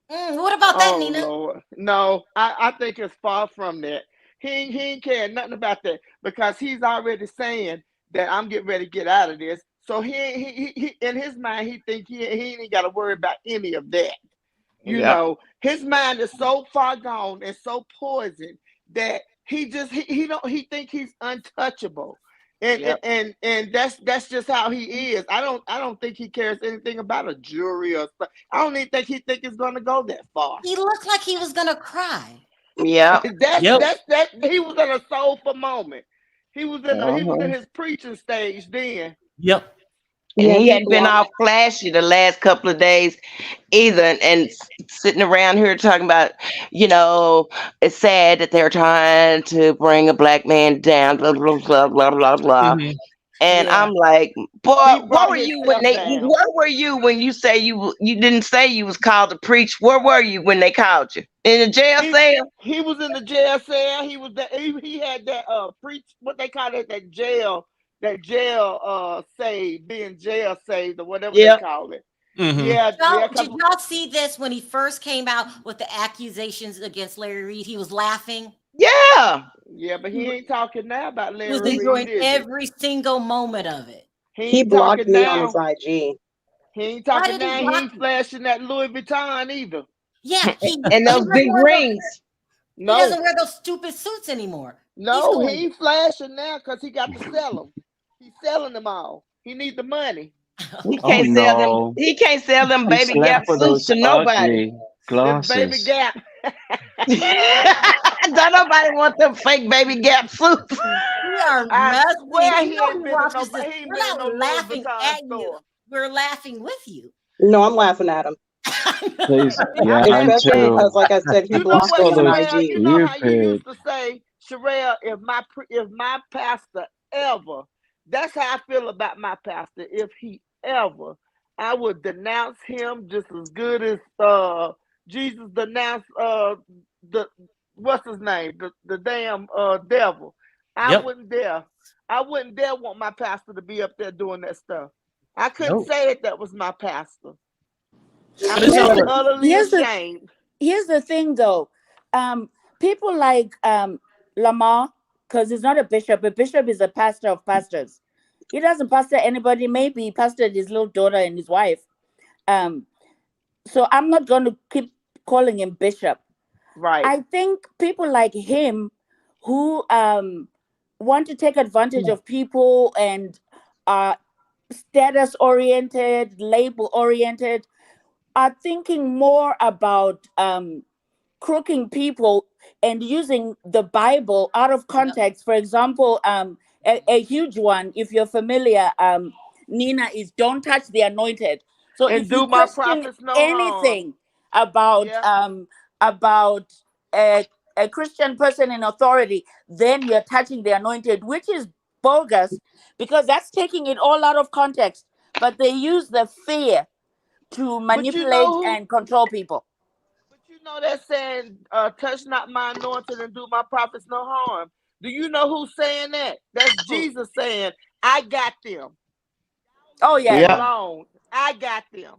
What about that, Oh Nina? Lord, no, I think it's far from that. He ain't caring nothing about that because he's already saying that I'm getting ready to get out of this. So he in his mind he think he ain't got to worry about any of that. You Yep. know, his mind is so far gone and so poisoned that he just he don't he think he's untouchable. And Yep. and that's just how he is. I don't think he cares anything about a jury or stuff. I don't even think he think it's gonna go that far. He looked like he was gonna cry. Yep. That he was in a soulful moment. He was in his preaching stage then. Yep. And Yeah, he he hadn't been all blocked. flashy the last couple of days either. And sitting around here talking about, it's sad that they're trying to bring a black man down, blah, blah, blah, blah, blah, blah. Mhm. And Yeah. I'm like, boy, He where brought were you himself down. where were you when you say you didn't say you was called to preach? Where were you when they called you? In the jail cell? He was in the jail cell. He was he had that preach, what they call it, that jail saved, being jail saved or whatever they Yep. call it. Mhm. Yeah, Did y'all see this when he first came out with the accusations against Larry Reed? He was laughing. Yeah. Yeah, but he ain't talking now about He was Larry enjoying Reed, is he? every single moment of it. He ain't blocked talking me on now. his IG. He ain't Why talking did he now. He block ain't you? flashing that Louis Vuitton either. Yeah, he And those doesn't big wear those, rings. he No, doesn't wear those stupid suits anymore. He's no, he going. ain't flashing now because he got to sell them. He's selling them all. He need the money. He Oh can't sell them. no. He can't sell them He baby Gap slept with suits those to nobody. ugly Them Baby glasses. Gap. Don't nobody want them fake baby Gap suits. We are I messing. swear You he know ain't who been in watches this? he ain't We're been in no not Louis laughing Vuitton at you. store. We're laughing with you. No, I'm laughing at him. Please, yeah, I I'm asked Especially him. because, too. like I said, he You know These blocked what, me on fellows Sherelle? IG. You know how you stupid. used to say, Sherelle, if my pastor ever, that's how I feel about my pastor. If he ever, I would denounce him just as good as Jesus denounced the what's his name? The damn devil. I Yep. wouldn't dare. I wouldn't dare want my pastor to be up there doing that stuff. I couldn't Nope. say that was my pastor. I But it's would all be right. utterly Here's the ashamed. here's the thing though. People like Lamar, because he's not a bishop. A bishop is a pastor of pastors. He doesn't pastor anybody. Maybe he pastored his little daughter and his wife. So I'm not going to keep calling him bishop. Right. I think people like him who want to take advantage of people and are status oriented, label oriented, are thinking more about crooking people and using the Bible out of context. For example, a huge one, if you're familiar, Nina, is don't touch the anointed. So And if you do my question prophets no harm. anything about Yeah. about a Christian person in authority, then you're touching the anointed, which is bogus because that's taking it all out of context. But they use the fear to But you manipulate know who? and control people. But you know that saying, touch not my anointed and do my prophets no harm. Do you know who's saying that? That's Jesus saying, I got them. Oh Leave them yes, Yep. alone. I got them.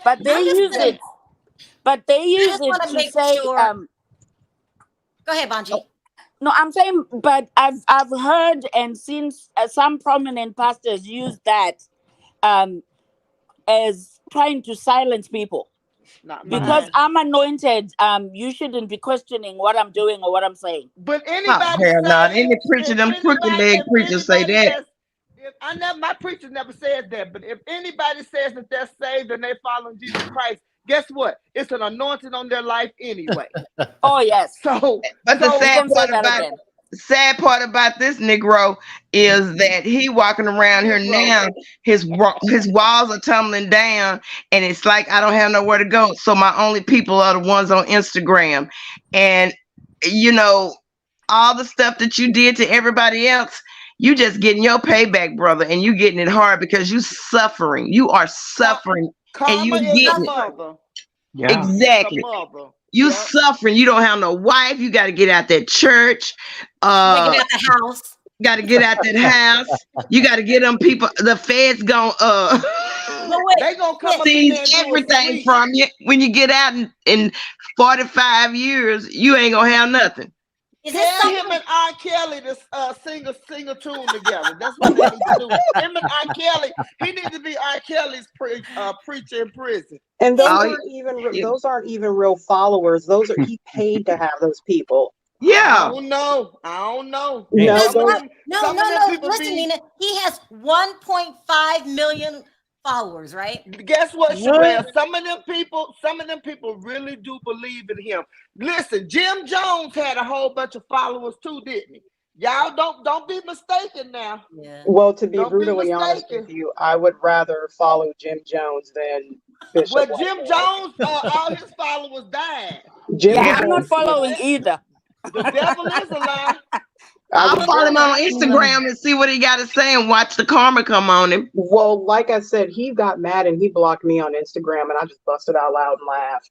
but they I'm just use gonna. it. But they I use just it want to to make say, sure. Go ahead, Bonji. no, I'm saying, but I've heard and seen some prominent pastors use that um, as trying to silence people. Not Because mine. I'm anointed, you shouldn't be questioning what I'm doing or what I'm saying. But Oh anybody hell no! Any saved, preacher, them crooked leg if preachers say anybody that. that's if I never my preacher never said that, but if anybody says that they're saved and they follow Jesus Christ, guess what? It's an anointing on their life anyway. Oh yes. So But the You sad can say part that about again. this Negro is that he walking around here now. His walls are tumbling down, and it's like I don't have nowhere to go. So my only people are the ones on Instagram, and all the stuff that you did to everybody else. You just getting your payback, brother, and you getting it hard because you suffering. You are suffering, and you karma is a getting it. mother. Yeah. Karma is Exactly. a mother. You Yep. suffering. You don't have no wife. You got to get out that church. Get out the house. Got to get out that house. You got to get them people. The feds gonna They gonna come up in seize there and do a everything sweep. from you. When you get out in 45 years, you ain't gonna have nothing. Tell him and R. Kelly to sing a tune together. That's what they need to do. Him and R. Kelly, he needs to be R. Kelly's preacher in prison. And those Oh, aren't even those aren't even real followers. Those are he paid to have those people. Yeah. I don't know. I don't know. No, That's Some of those, not, them, no, some no, of them no. people Listen, be. Nina, he has 1.5 million followers, right? Guess what, Sherelle? What? Some of them people really do believe in him. Listen, Jim Jones had a whole bunch of followers too, didn't he? Y'all don't be mistaken now. Yeah. well, to be Don't be brutally honest with mistaken. you, I would rather follow Jim Jones than Bishop Well, Jim Whitehead. Jones, all his followers died. Jim Yeah, But I'm not Jones, following either. the devil is a lie. I I'll would follow him on rather. Instagram and see what he got to say and watch the karma come on him. Well, like I said, he got mad and he blocked me on Instagram, and I just busted out loud and laughed.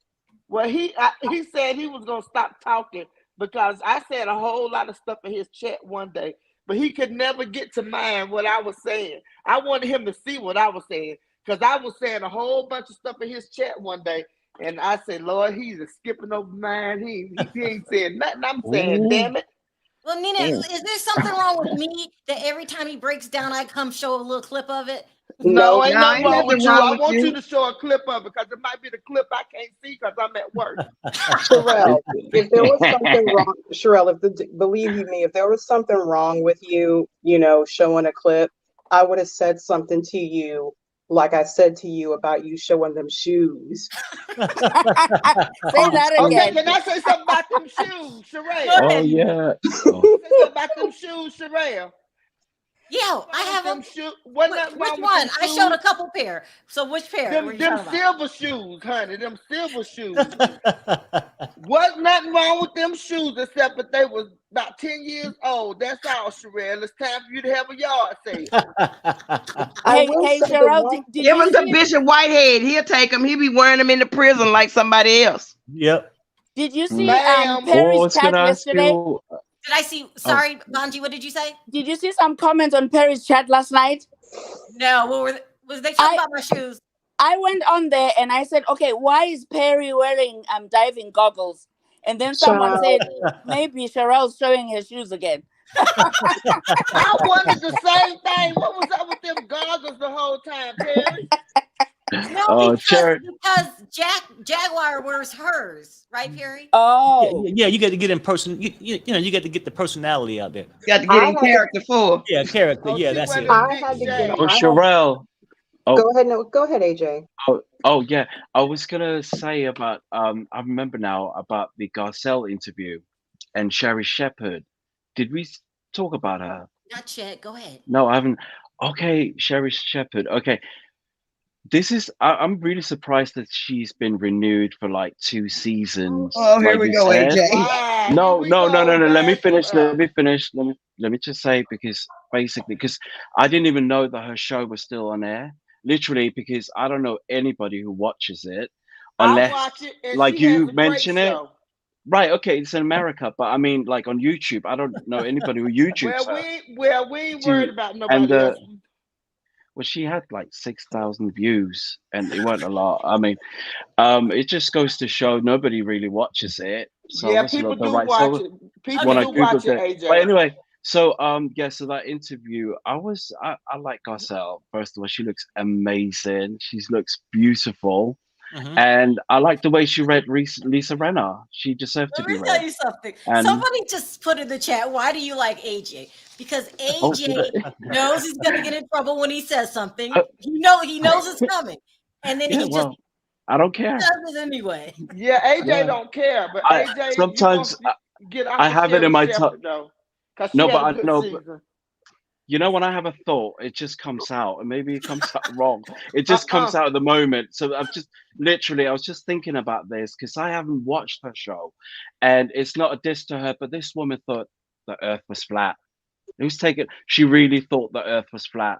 Well, he said he was gonna stop talking because I said a whole lot of stuff in his chat one day, but he could never get to mind what I was saying. I wanted him to see what I was saying because I was saying a whole bunch of stuff in his chat one day, and I said, Lord, he's skipping over mine. He ain't saying nothing. I'm saying, damn it. Well, Nina, is there something wrong with me that every time he breaks down, I come show a little clip of it? No, No, ain't No, nothing ain't wrong with nothing you. wrong I with want you you. to show a clip of it because it might be the clip I can't see because I'm at work. Sherelle, if there was something wrong, Sherelle, believe you me, if there was something wrong with you, showing a clip, I would have said something to you, like I said to you about you showing them shoes. Say that Okay, again. can I say something about them shoes, Go Sherelle? Oh ahead. yeah. Say something about them shoes, Sherelle. Yeah, I have Them them. shoes. Wasn't nothing Which wrong with one? them I showed a shoes. couple pair. So which pair were you Them talking about? silver shoes, honey. Them silver shoes. Wasn't nothing wrong with them shoes except that they was about 10 years old. That's all, Sherelle. It's time for you to have a yard sale. I Hey, will hey, say the Cheryl, one. did Give you him to see? Bishop Whitehead. He'll take him. He'll be wearing them in the prison like somebody else. Yep. Did you see Ma'am. What I Perry's was chat gonna ask yesterday? you. Did I see? Oh, Sorry, Banji, what did you say? Did you see some comments on Perry's chat last night? No, was they talking about my shoes? I went on there and I said, okay, why is Perry wearing diving goggles? And then someone Child, said, maybe Cheryl's showing her shoes again. I wondered the same thing. What was up with them goggles the whole time, Perry? No, Cherry. because Jaguar wears hers, right, Perry? Yeah, Oh, yeah, you got to get in person. You got to get the personality out there. Got to get I in had to, character for. Yeah, character. Oh, Yeah, she that's wear it. them I big had to get, Oh, shades. Sherelle. Oh, go ahead, no, go ahead, AJ. oh yeah. I was gonna say about I remember now about the Garcelle interview and Sherry Shepherd. Did we talk about her? Not yet. Go ahead. No, I haven't. Okay, Sherry Shepherd. Okay, this is. I'm really surprised that she's been renewed for like 2 seasons, Oh, here like we you go, said. AJ. Wow, here No, we no, no, no, go. no. Let me Bad you finish. Let up. me finish. Let me just say because basically, because I didn't even know that her show was still on air. Literally, because I don't know anybody who watches it, I unless watch it, and like she has you a great mention it. show. Right? Okay, it's in America, but I mean, like on YouTube, I don't know anybody who YouTubes her. We ain't worried To about and nobody else. well, she had like 6,000 views, and it weren't a lot. I mean, it just goes to show nobody really watches it. So I Yeah, was people the do right. watch So it. People when I do watch googled it, it, but AJ. anyway, so yeah, so that interview, I like Garcelle. First of all, she looks amazing. She looks beautiful, Mhm. and I like the way she read Lisa Rinna. She deserved to Let be me tell read. you something. And Somebody just put in the chat, why do you like AJ? Because oh, AJ knows he's gonna get in trouble when he says something. uh, He knows it's coming. And then yeah, he just well, I don't care. does it anyway. Yeah, AJ Yeah, don't care, but I AJ, you gonna sometimes get off I of have it in Sherry my top. Shepherd though, cause she No, had but a I good know. season. You know, when I have a thought, it just comes out, and maybe it comes out wrong. It just comes out at the moment. So I've just literally, I was just thinking about this because I haven't watched her show, and it's not a diss to her, but this woman thought the Earth was flat. Who's taking? She really thought the Earth was flat.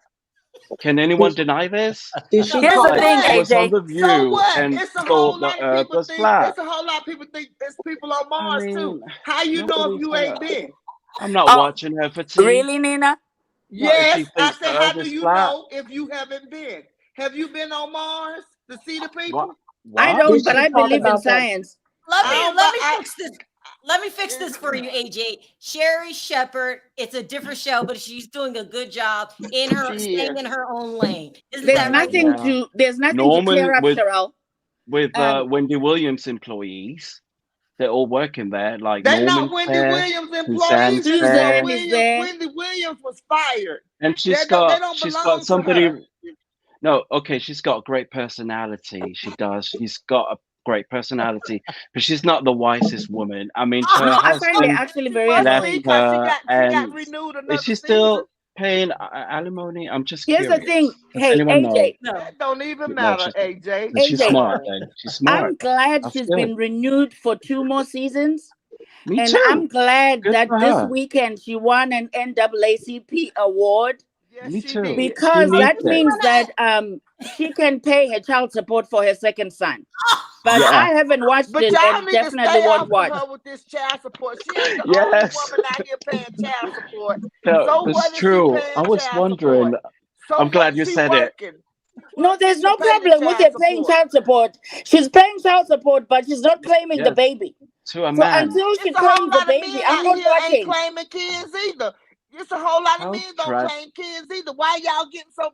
Can anyone Did, deny this? did she here's So the call? thing, what? Was on AJ. the So View what? and It's a whole thought the lot of Earth people was think. flat. It's a whole lot of people think there's people on I Mars too. mean, How you know if nobody's you gonna. ain't been? I'm not Oh, watching her for tea. really, Nina? Not if she Yes, I thinks the said. How Earth do is you flat. know if you haven't been? Have you been on Mars to see the What? people? I What? don't, Did but she I talk believe in about that? science. Let I me don't. let me I, fix this. Let me fix this for you, AJ. Sherry Shepherd, it's a different show, but she's doing a good job in her she staying is. in her own lane. Isn't There's that right? nothing Yeah. to Norman clear up, Cheryl. with Um, Wendy Williams employees. They're all working there, like They're not Norman's Wendy there, Williams employees. Suzanne's Suzanne there, is there. Wendy Williams was fired. and They don't she's belong got to somebody. her. No, okay, she's got a great personality. She does. She's got a great personality, but she's not the wisest woman. I mean, her No, I find her husband actually very Must left be annoying. because she her, got and renewed is another she season. still paying alimony? I'm just Here's the curious. thing. Does Hey, anyone know? AJ, No. That don't even No, matter, she's not. AJ. But she's AJ, smart. Then she's smart. I'm glad That's she's good. been renewed for 2 more seasons. Me And too. I'm glad Good that for this her. weekend she won an NAACP award Yes, Me she too. did. She because needs that it. means that she can pay her child support for her second son. But Yeah. I haven't watched But it y'all and need to definitely stay won't off watch. of her with this child support. She ain't the only Yes. woman out here paying child support. No, So that's what is true. she paying I was child wondering. support? So I'm glad what you she said it. working? No, there's to no pay the problem with her child paying support. child support. She's paying child support, but she's not claiming the Yes. baby. To a So man. until she It's a whole claims the lot of baby, men I'm out not here ain't watching. claiming kids either. It's a whole lot of How men don't tragic. claim kids either. Why y'all getting so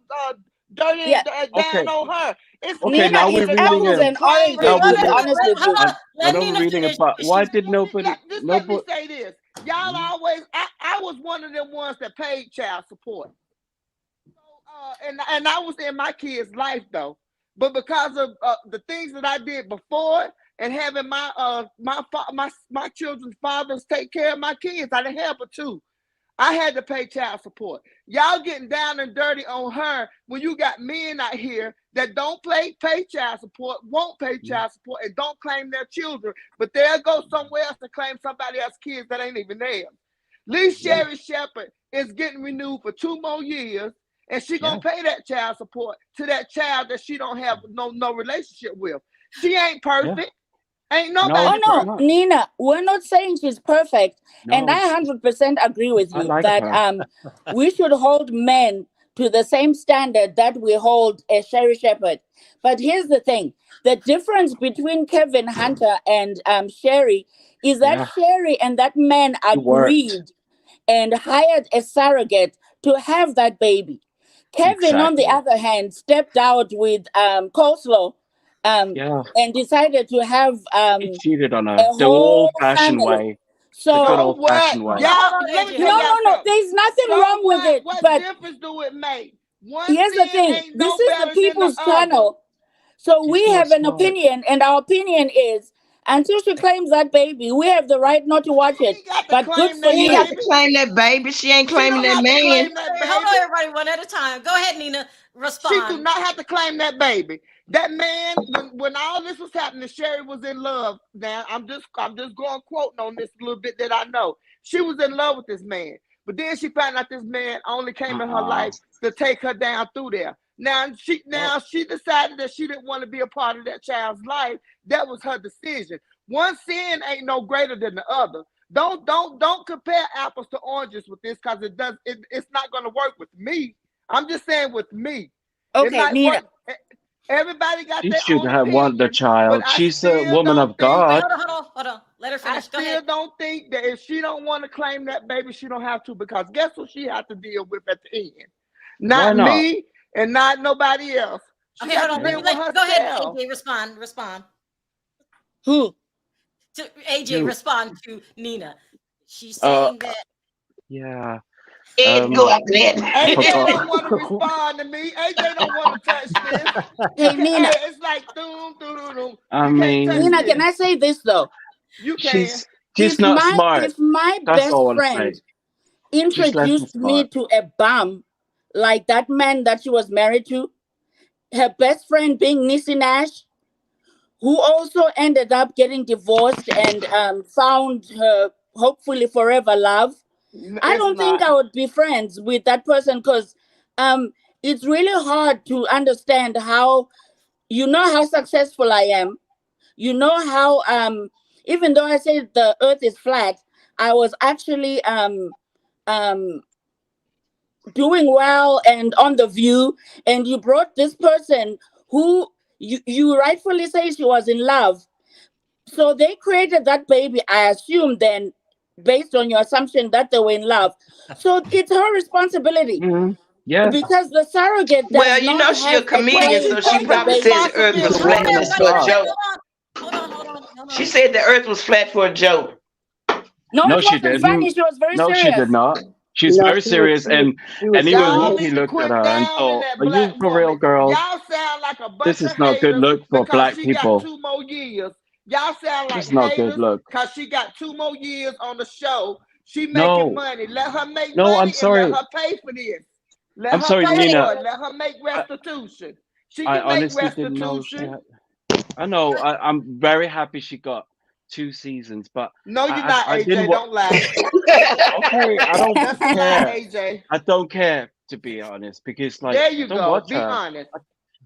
dirty Yeah. and down Okay. on her? It's Okay, Nina, now men we're it's that reading don't apples a. and claim oranges, their Now to we're be kids. honest with you. I Let know we're Nina reading finish. about why did nobody Just let me nobody say this. Y'all always, I was one of them ones that paid child support. So, and I was in my kid's life though. But because of the things that I did before and having my children's fathers take care of my kids, I didn't have but 2. I had to pay child support. Y'all getting down and dirty on her when you got men out here that don't pay child support, won't pay child support, and don't claim their children, but they'll go somewhere else to claim somebody else's kids that ain't even theirs. Lee Sherry Shepherd is getting renewed for 2 more years, and she gonna pay that child support to that child that she don't have no relationship with. She ain't perfect. Ain't nobody. Oh no, not. Nina, we're not saying she's perfect, and No. I 100% agree with I you like that her. we should hold men to the same standard that we hold a Sherry Shepherd. But here's the thing: the difference between Kevin Hunter and Sherry is that Yeah. Sherry and that man It worked. agreed and hired a surrogate to have that baby. Kevin, on the Exactly. other hand, stepped out with coleslaw. Yeah. And decided to have He cheated on her. a The whole old-fashioned family. way. The So good So old-fashioned what? way. Y'all, Hold on, let me AJ. tell no, y'all no, something. there's nothing So wrong with what? it. What But difference do it make? One here's the sin thing: ain't this no is better the than the people's other. channel, so She's we not have an smart. opinion, and our opinion is until she claims that baby, we have the right not to watch She it. ain't got to But good claim for that She ain't you. got to baby. claim that baby. She ain't She claiming don't that have to man. claim that Hold on, baby. everybody, one at a time. Go ahead, Nina. She do Respond. not have to claim that baby. That man, when all this was happening, Sherry was in love. Now I'm just going quoting on this little bit that I know. She was in love with this man, but then she found out this man only came in her life to take her down through there. Now she decided that she didn't want to be a part of that child's life. That was her decision. One sin ain't no greater than the other. Don't compare apples to oranges with this because it's not going to work with me. I'm just saying with me. It Okay, might Nina. work. Everybody got She their should own have wanted the opinion, but child. I She's a still woman don't of think. God. Hold on. Let her I finish. Go still ahead. don't think that if she don't want to claim that baby, she don't have to, because guess what she has to deal with at the end? Why Not not? me and not nobody else. She Okay, got hold to on. deal with Go ahead, herself. AJ. Respond. Who? To AJ, You. respond to Nina. She's saying that. Yeah. Ed, go after that. AJ Forgot. don't want to respond to me. AJ don't want to touch this. Hey, Nina. It's like doom. I You can't touch mean, Nina, this. can I say this though? You can. she's not smart. If my That's best all I want to friend say. She's less than introduced me smart. to a bum like that man that she was married to, her best friend being Nisi Nash, who also ended up getting divorced and found her hopefully forever love. I It's don't think not. I would be friends with that person because it's really hard to understand how, you know, how successful I am. You know how even though I said the earth is flat, I was actually doing well and on the View, and you brought this person who you rightfully say she was in love. So they created that baby, I assume then, based on your assumption that they were in love. So it's her responsibility Yes. because the surrogate does Well, you not know she a have a comedian, claim so she on the probably baby. said the earth was She's a flat woman of just for a God. joke. Hold on. She said the earth was flat for a joke. No, No, it she wasn't funny. didn't. She was very No, she did serious. not. She's No, very serious, and she was even Y'all serious. Whoopi need to looked at quit her and downing thought, that "Are you black for real, woman. girl? Y'all sound like a bunch This of is not good haters look for because black she got people. 2 more years. Y'all sound like This is not good haters look." because she got 2 more years on the show. She making No, money. Let her make no, I'm money and let sorry. her pay for this. Let I'm her sorry, pay Nina. for it. Let her make I, restitution. She I can make honestly didn't know she restitution. had. I know. I'm very happy she got 2 seasons, but No, you're I, not, I, I didn't AJ. want. Don't lie. Okay, I don't That's a lie, care. AJ. I don't care, to be honest, because like There I you don't go. watch Be her. honest.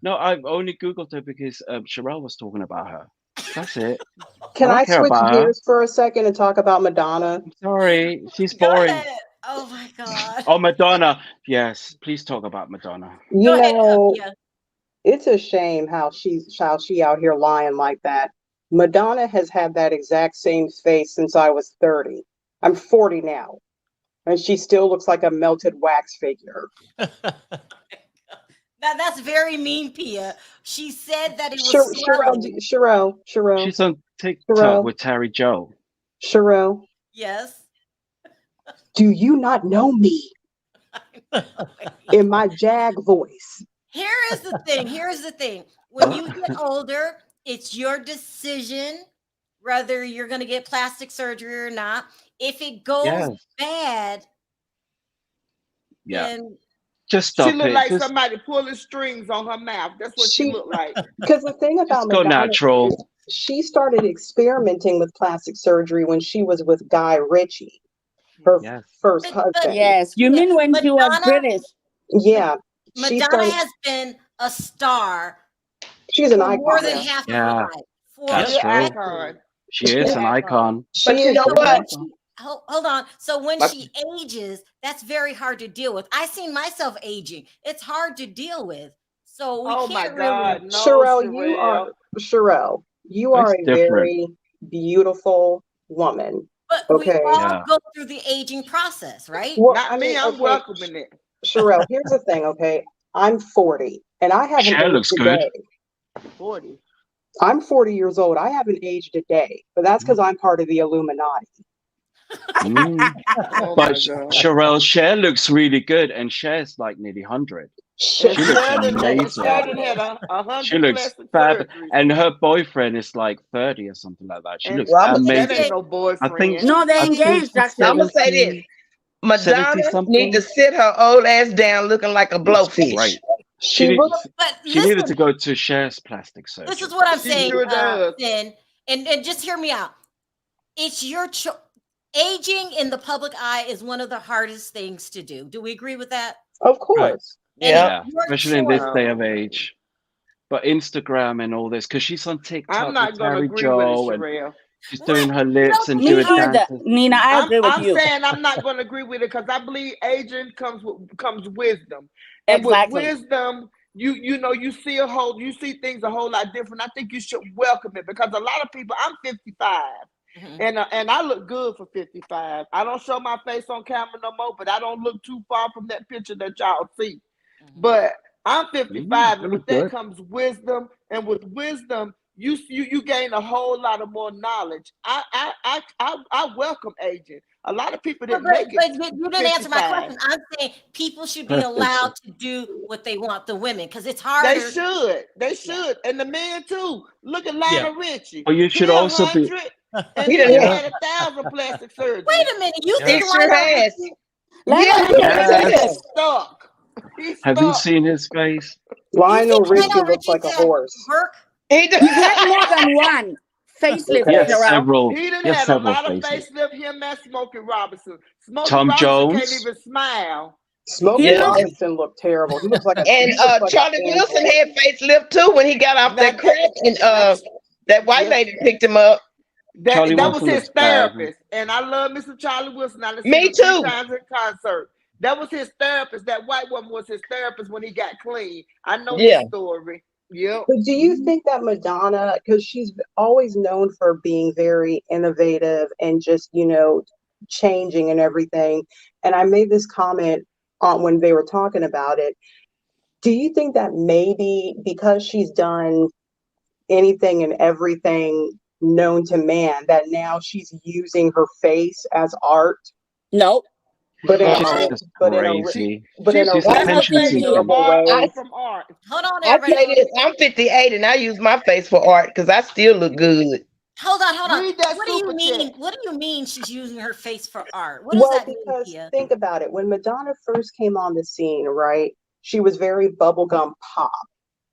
No, I've only Googled her because Sherelle was talking about her. That's it. I Can don't I care switch about her. gears for a second and talk about Madonna? I'm sorry, she's Go boring. ahead. Oh my God. Oh, Madonna. Yes, please talk about Madonna. Go You ahead, know, Pia. it's a shame how she out here lying like that. Madonna has had that exact same face since I was 30. I'm 40 now, and she still looks like a melted wax figure. That's very mean, Pia. She said that it was swelling. Sherelle, She's on TikTok Sherelle, with Terry Joe. Sherelle, Yes. do you not know me in my Jag voice? Here is the thing. Here's the thing. When you get older, it's your decision whether you're going to get plastic surgery or not. If it goes Yes. bad, Yeah. then Just She stop look it. like Just somebody pulling strings on her mouth. That's what she She, look like. because the thing about go Madonna natural. is she started experimenting with plastic surgery when she was with Guy Ritchie, her Yes. first but husband. Yes, you yeah, mean when she was Madonna, British? Yeah, she Madonna started. has been a star She's an for more icon. than Yeah. half of her Yeah, life. For that's She an true. icon. She She is an an icon. icon. She But you is. know so She's an what? when icon. she hold on. So when But she ages, that's very hard to deal with. I seen myself aging. It's hard to deal with. So we Oh my can't really. God. No, Sherelle. Sherelle, you are It's a different. very beautiful woman. But we Okay. all Yeah. go through the aging process, right? Well, Not I me. mean, I'm okay, welcoming it. Sherelle, here's the thing, okay? I'm 40 and I haven't Cher aged looks a good. day. 40. I'm 40 years old. I haven't aged a day, but that's because I'm part of the Illuminati. Mm. Oh But my God. Cher looks really good, and Cher's like nearly 100. And She looks Sheridan amazing. had a She 100 looks plastic fab, surgeries. and her boyfriend is like 30 or something like that. She And looks well, I'm that ain't amazing. no I think boyfriend. No, they're I think engaged she's I'm actually. gonna say this: 70 Madonna need to something. sit her old ass down, looking like a Looks blowfish. great. She She looks, needs But she needed to listen, go to Cher's plastic this is surgery. what I'm She saying, sure does. Finn, and just hear me out. It's your aging in the public eye is one of the hardest things to do. Do we agree with that? of Right. course. And it's Yeah. Yeah, your especially in this choice. day No, of age. But Instagram and all this, because she's on I'm TikTok with not gonna Terry agree with it, Joe, and Sherelle. she's What? doing her You lips don't and think Me doing her? either, dances. Nina. I agree with I'm you. saying I'm not gonna agree with it because I believe aging comes wisdom. And with Exactly. wisdom, you know you see things a whole lot different. I think you should welcome it because a lot of people. I'm 55. Mhm. And I look good for 55. I don't show my face on camera no more, but I don't look too far from that picture that y'all see. Mhm. But I'm 55, You and look with that good. comes wisdom, and with wisdom, you gain a whole lot of more knowledge. I welcome aging. A lot of people But, didn't make it you didn't answer my 55. question. I'm saying people should be Perfect. allowed to do what they want, the women, because it's They harder. should. They Yeah. should. And the men too. Look at Yeah. Lionel Richie. But you He should also be. 100 and He he done done had, had 1,000 plastic surgeries. Wait a minute. You Yeah. he think sure Lionel has. Richie? Lionel Yeah, Richie is He's Yes. serious. stuck. He's Have you stuck. seen his face? You Lionel think Richie Lionel looks like Richie's a had horse. work? he done. He's had more than one facelift, He Okay. has Sherelle. several. He done He has had a several lot of faces. facelift. Him and Smokey Robinson. Smokey Tom Robinson can't Jones. even smile. Smokey He Yeah. looks Robinson looked terrible. He looks like a And he looks like Charlie an Wilson android. had facelift too when he got off Now that crack, and that's that white yes, lady picked him up. Charlie that was Wilson his looks bad. therapist, and I love Mr. Charlie Wilson. I done seen Me him 3 too. times in concert. That was his therapist. That white woman was his therapist when he got clean. I know his Yeah. story. Yep. But do you think that Madonna, because she's always known for being very innovative and just, changing and everything, and I made this comment on when they were talking about it. Do you think that maybe because she's done anything and everything known to man that now she's using her face as art? No, But in a, She's Uh-oh. just but in a, crazy. but in a She's that's attention the reasonable thing. seeking. way. far I from art. Hold on, I everybody. say this. I'm 58 and I use my face for art because I still look good. Hold on. Read that What do you super mean? chat. What do you mean she's using her face for art? What does Well, that mean, because Tia? think about it. When Madonna first came on the scene, right, she was very bubblegum pop.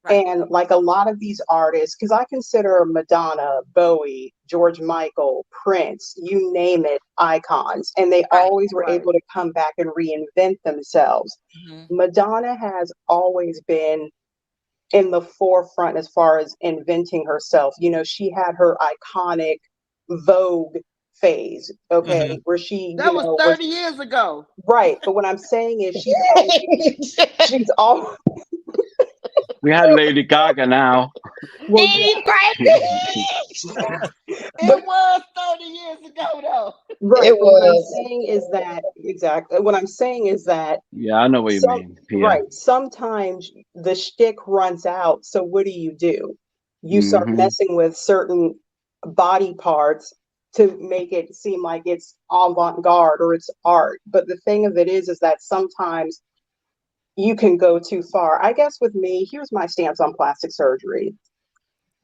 Right. And like a lot of these artists, because I consider Madonna, Bowie, George Michael, Prince, you name it, icons. And they Right. always were Right. able to come back and reinvent themselves. Mhm. Madonna has always been in the forefront as far as inventing herself. You know, she had her iconic Vogue phase, okay, Mhm. where she, That you was know, 30 years ago. right. But what I'm saying is she's all We had Lady Gaga now. well, He's yeah, crazy. but It was 30 years ago, though. right. It But what I'm was. saying is that exactly what I'm saying is that Yeah, I know what you some mean, Pia. right, sometimes the shtick runs out. So what do? You start Hmm messing with certain body parts to make it seem like it's avant-garde or it's art. But the thing of it is that sometimes you can go too far. I guess with me, here's my stance on plastic surgery.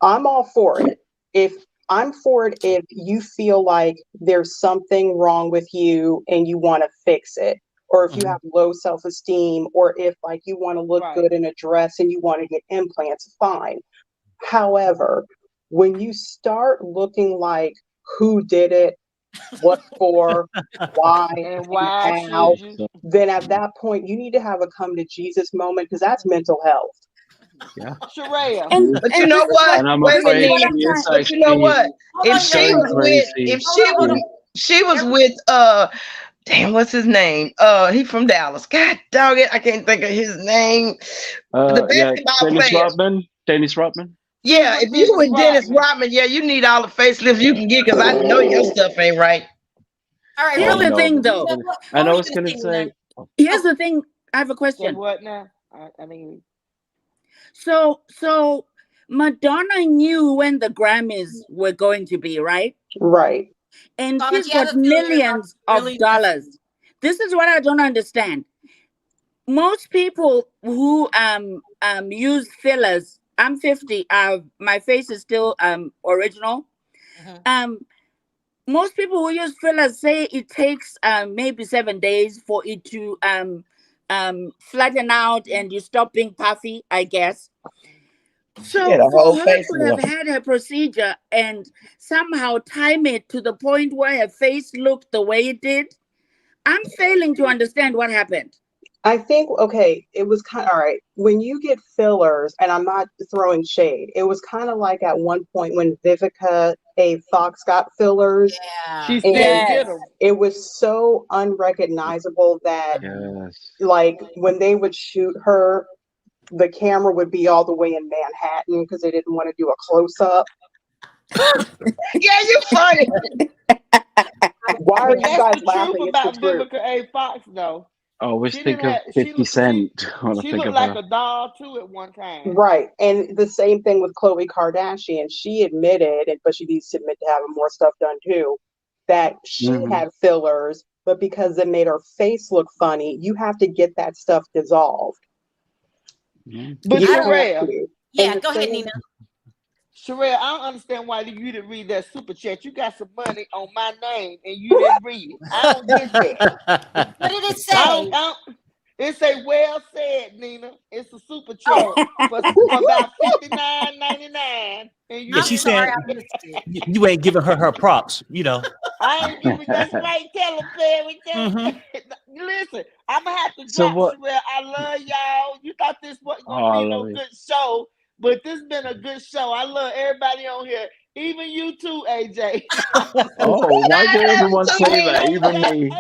I'm all for it. If if you feel like there's something wrong with you and you want to fix it, or if you Mhm. have low self-esteem, or if like you want to look Right. good in a dress and you want to get implants, fine. However, when you start looking like who did it, what for, why, And and why how, should you? So, then at that point you need to have a come to Jesus moment because that's mental health. yeah. Sharia. But you And know this is what what? And I'm Wait a this minute, is afraid what Nina. I'm she is trying. But you know actually what? Hold If on, she going was everybody. with, crazy. if Hold on. she was Every- with, damn, what's his name? He from Dallas. God dog it, I can't think of his name. The Yeah, basketball Dennis player. Rodman. Dennis Rodman. She's Yeah, with if you Dennis with Dennis Rodman. Rodman, yeah, you need all the facelifts you can get because I know your stuff ain't right. All right, Oh Here's really. the no, thing, but Nina, though. what and I were you was going to gonna say, Nina? say, Here's Oh, the thing. I have a Say question. what now? I mean, So Madonna knew when the Grammys were going to be, right? Right. And Donna, do she's you have got a feeling or not millions of really nephew? dollars. This is what I don't understand. Most people who use fillers, I'm 50, my face is still original. Mhm. Most people who use fillers say it takes maybe 7 days for it to flatten out and you stop being puffy, I guess. She had So a for whole her face to have lift. had her procedure and somehow time it to the point where her face looked the way it did, I'm failing to understand what happened. I think, okay, it was kind of all right. When you get fillers, and I'm not throwing shade, it was kind of like at one point when Vivica A. Fox got fillers, Yeah. she still and get Yes. them. it was so unrecognizable that, yes. like, when they would shoot her, the camera would be all the way in Manhattan because they didn't want to do a close up. Yeah, you funny. Why are But you that's guys the truth laughing? It's the about truth. Vivica A. Fox, though. I always She think didn't of have. 50 Cent when I She think looked of like her. a doll too at one time. Right. And the same thing with Khloe Kardashian. She admitted, but she needs to admit to having more stuff done too, that she Hmm had fillers, but because it made her face look funny, you have to get that stuff dissolved. But You I don't. have Sherelle, to. And Yeah, the go ahead, thing, Nina. Sherelle, I don't understand why you didn't read that super chat. You got some money on my name and you didn't read it. I don't get that. What did it I say? don't. It say well said, Nina. It's a super chat Oh, for about $59.99, and you Yeah, I'm she's didn't sorry, saying read I it. missed it. you ain't giving her props. I ain't giving. That's right. Tell him, Perry. Tell him. Hmm Listen, I'm gonna have to So drop what? Sherelle. I love y'all. You thought this wasn't Oh, gonna I be love no it. good show, but this been a good show. I love everybody on here, even you too, AJ. Oh, why I did love you everyone too, say that? Nina. Even me.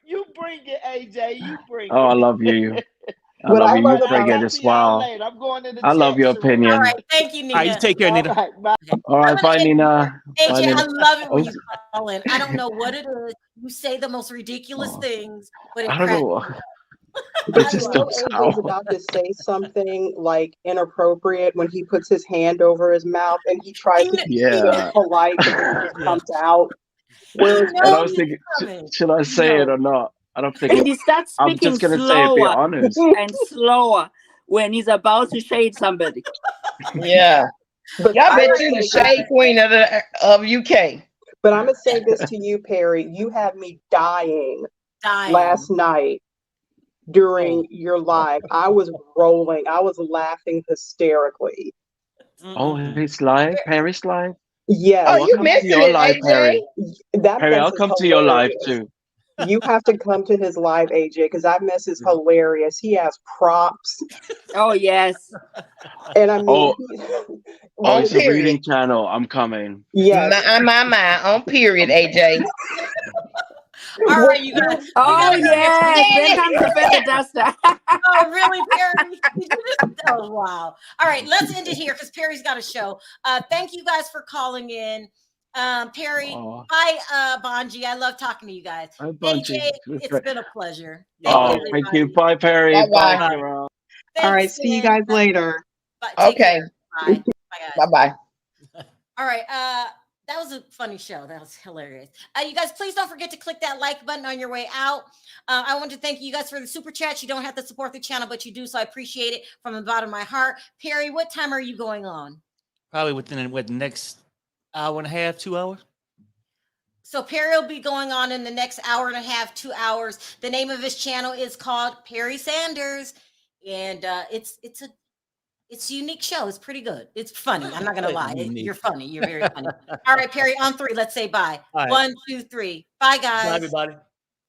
You bring it, AJ. You bring Oh, I it. love you. I what love I you. All You love right, I'll bring about it talk as to y'all well. later. I'm going in the I love chat, your Sherelle. All opinion. right, thank you, All right, you Nina. take care, All Nina. right, bye. Okay. All I'm right, gonna bye, end here. Nina. Bye, AJ, I Nina. love it when Oh, you call in. I don't know what it is. You say the most ridiculous oh, things, but it I don't cracks know. me up. But This you is know so AJ's sour. about to say something like inappropriate when he puts his hand over his mouth and he tries to be so Yeah. polite, but then it just Yeah. comes out. Whereas And I No, was he's thinking, coming. should I say it no. or not? I don't think And he starts I'm speaking just gonna say it, be slower honest. and slower when he's about to shade somebody. Yeah. But Y'all I'm bet gonna you the say this. shade queen of UK. But I'm gonna say this to you, Perry. You had me dying last night during your live. I was rolling. I was laughing hysterically. Oh, his live, Perry's live. Yes. Oh, Oh, I'll you come to missing your it, live, Perry. AJ? That Perry, mess I'll is come to your live hilarious. too. You have to come to his live, AJ, because that mess is hilarious. He has props. Oh, yes. And I mean, Oh, On it's a period. reading channel. I'm coming. yes. My. On period, AJ. All right, you guys. We Oh, gotta go get some. yes. There Janet. comes the feather duster. Oh, really, Perry? Did you just? Oh, wow. All right, let's end it here because Perry's got a show. Thank you guys for calling in. Perry, Oh, bye, Bonji. I love talking to you guys. hi, Bungie. AJ, it's been a pleasure. Thank Oh, you. thank you. everybody. Bye, Perry. Bye Bye, bye. Carol. Thanks, All right. See you Jen. guys later. Bye. Take Okay. care. Bye. Bye, guys. Bye bye. All right. That was a funny show. That was hilarious. You guys, please don't forget to click that like button on your way out. I want to thank you guys for the super chats. You don't have to support the channel, but you do, so I appreciate it from the bottom of my heart. Perry, what time are you going on? Probably within the next hour and a half, 2 hours. So Perry will be going on in the next hour and a half, 2 hours. The name of his channel is called Perry Sanders, and it's a unique show. It's pretty good. It's funny. I'm not gonna lie. Unique. You're funny. You're very funny. All right, Perry. On three, let's say bye. All right. 1, 2, 3. Bye, guys. Bye, everybody.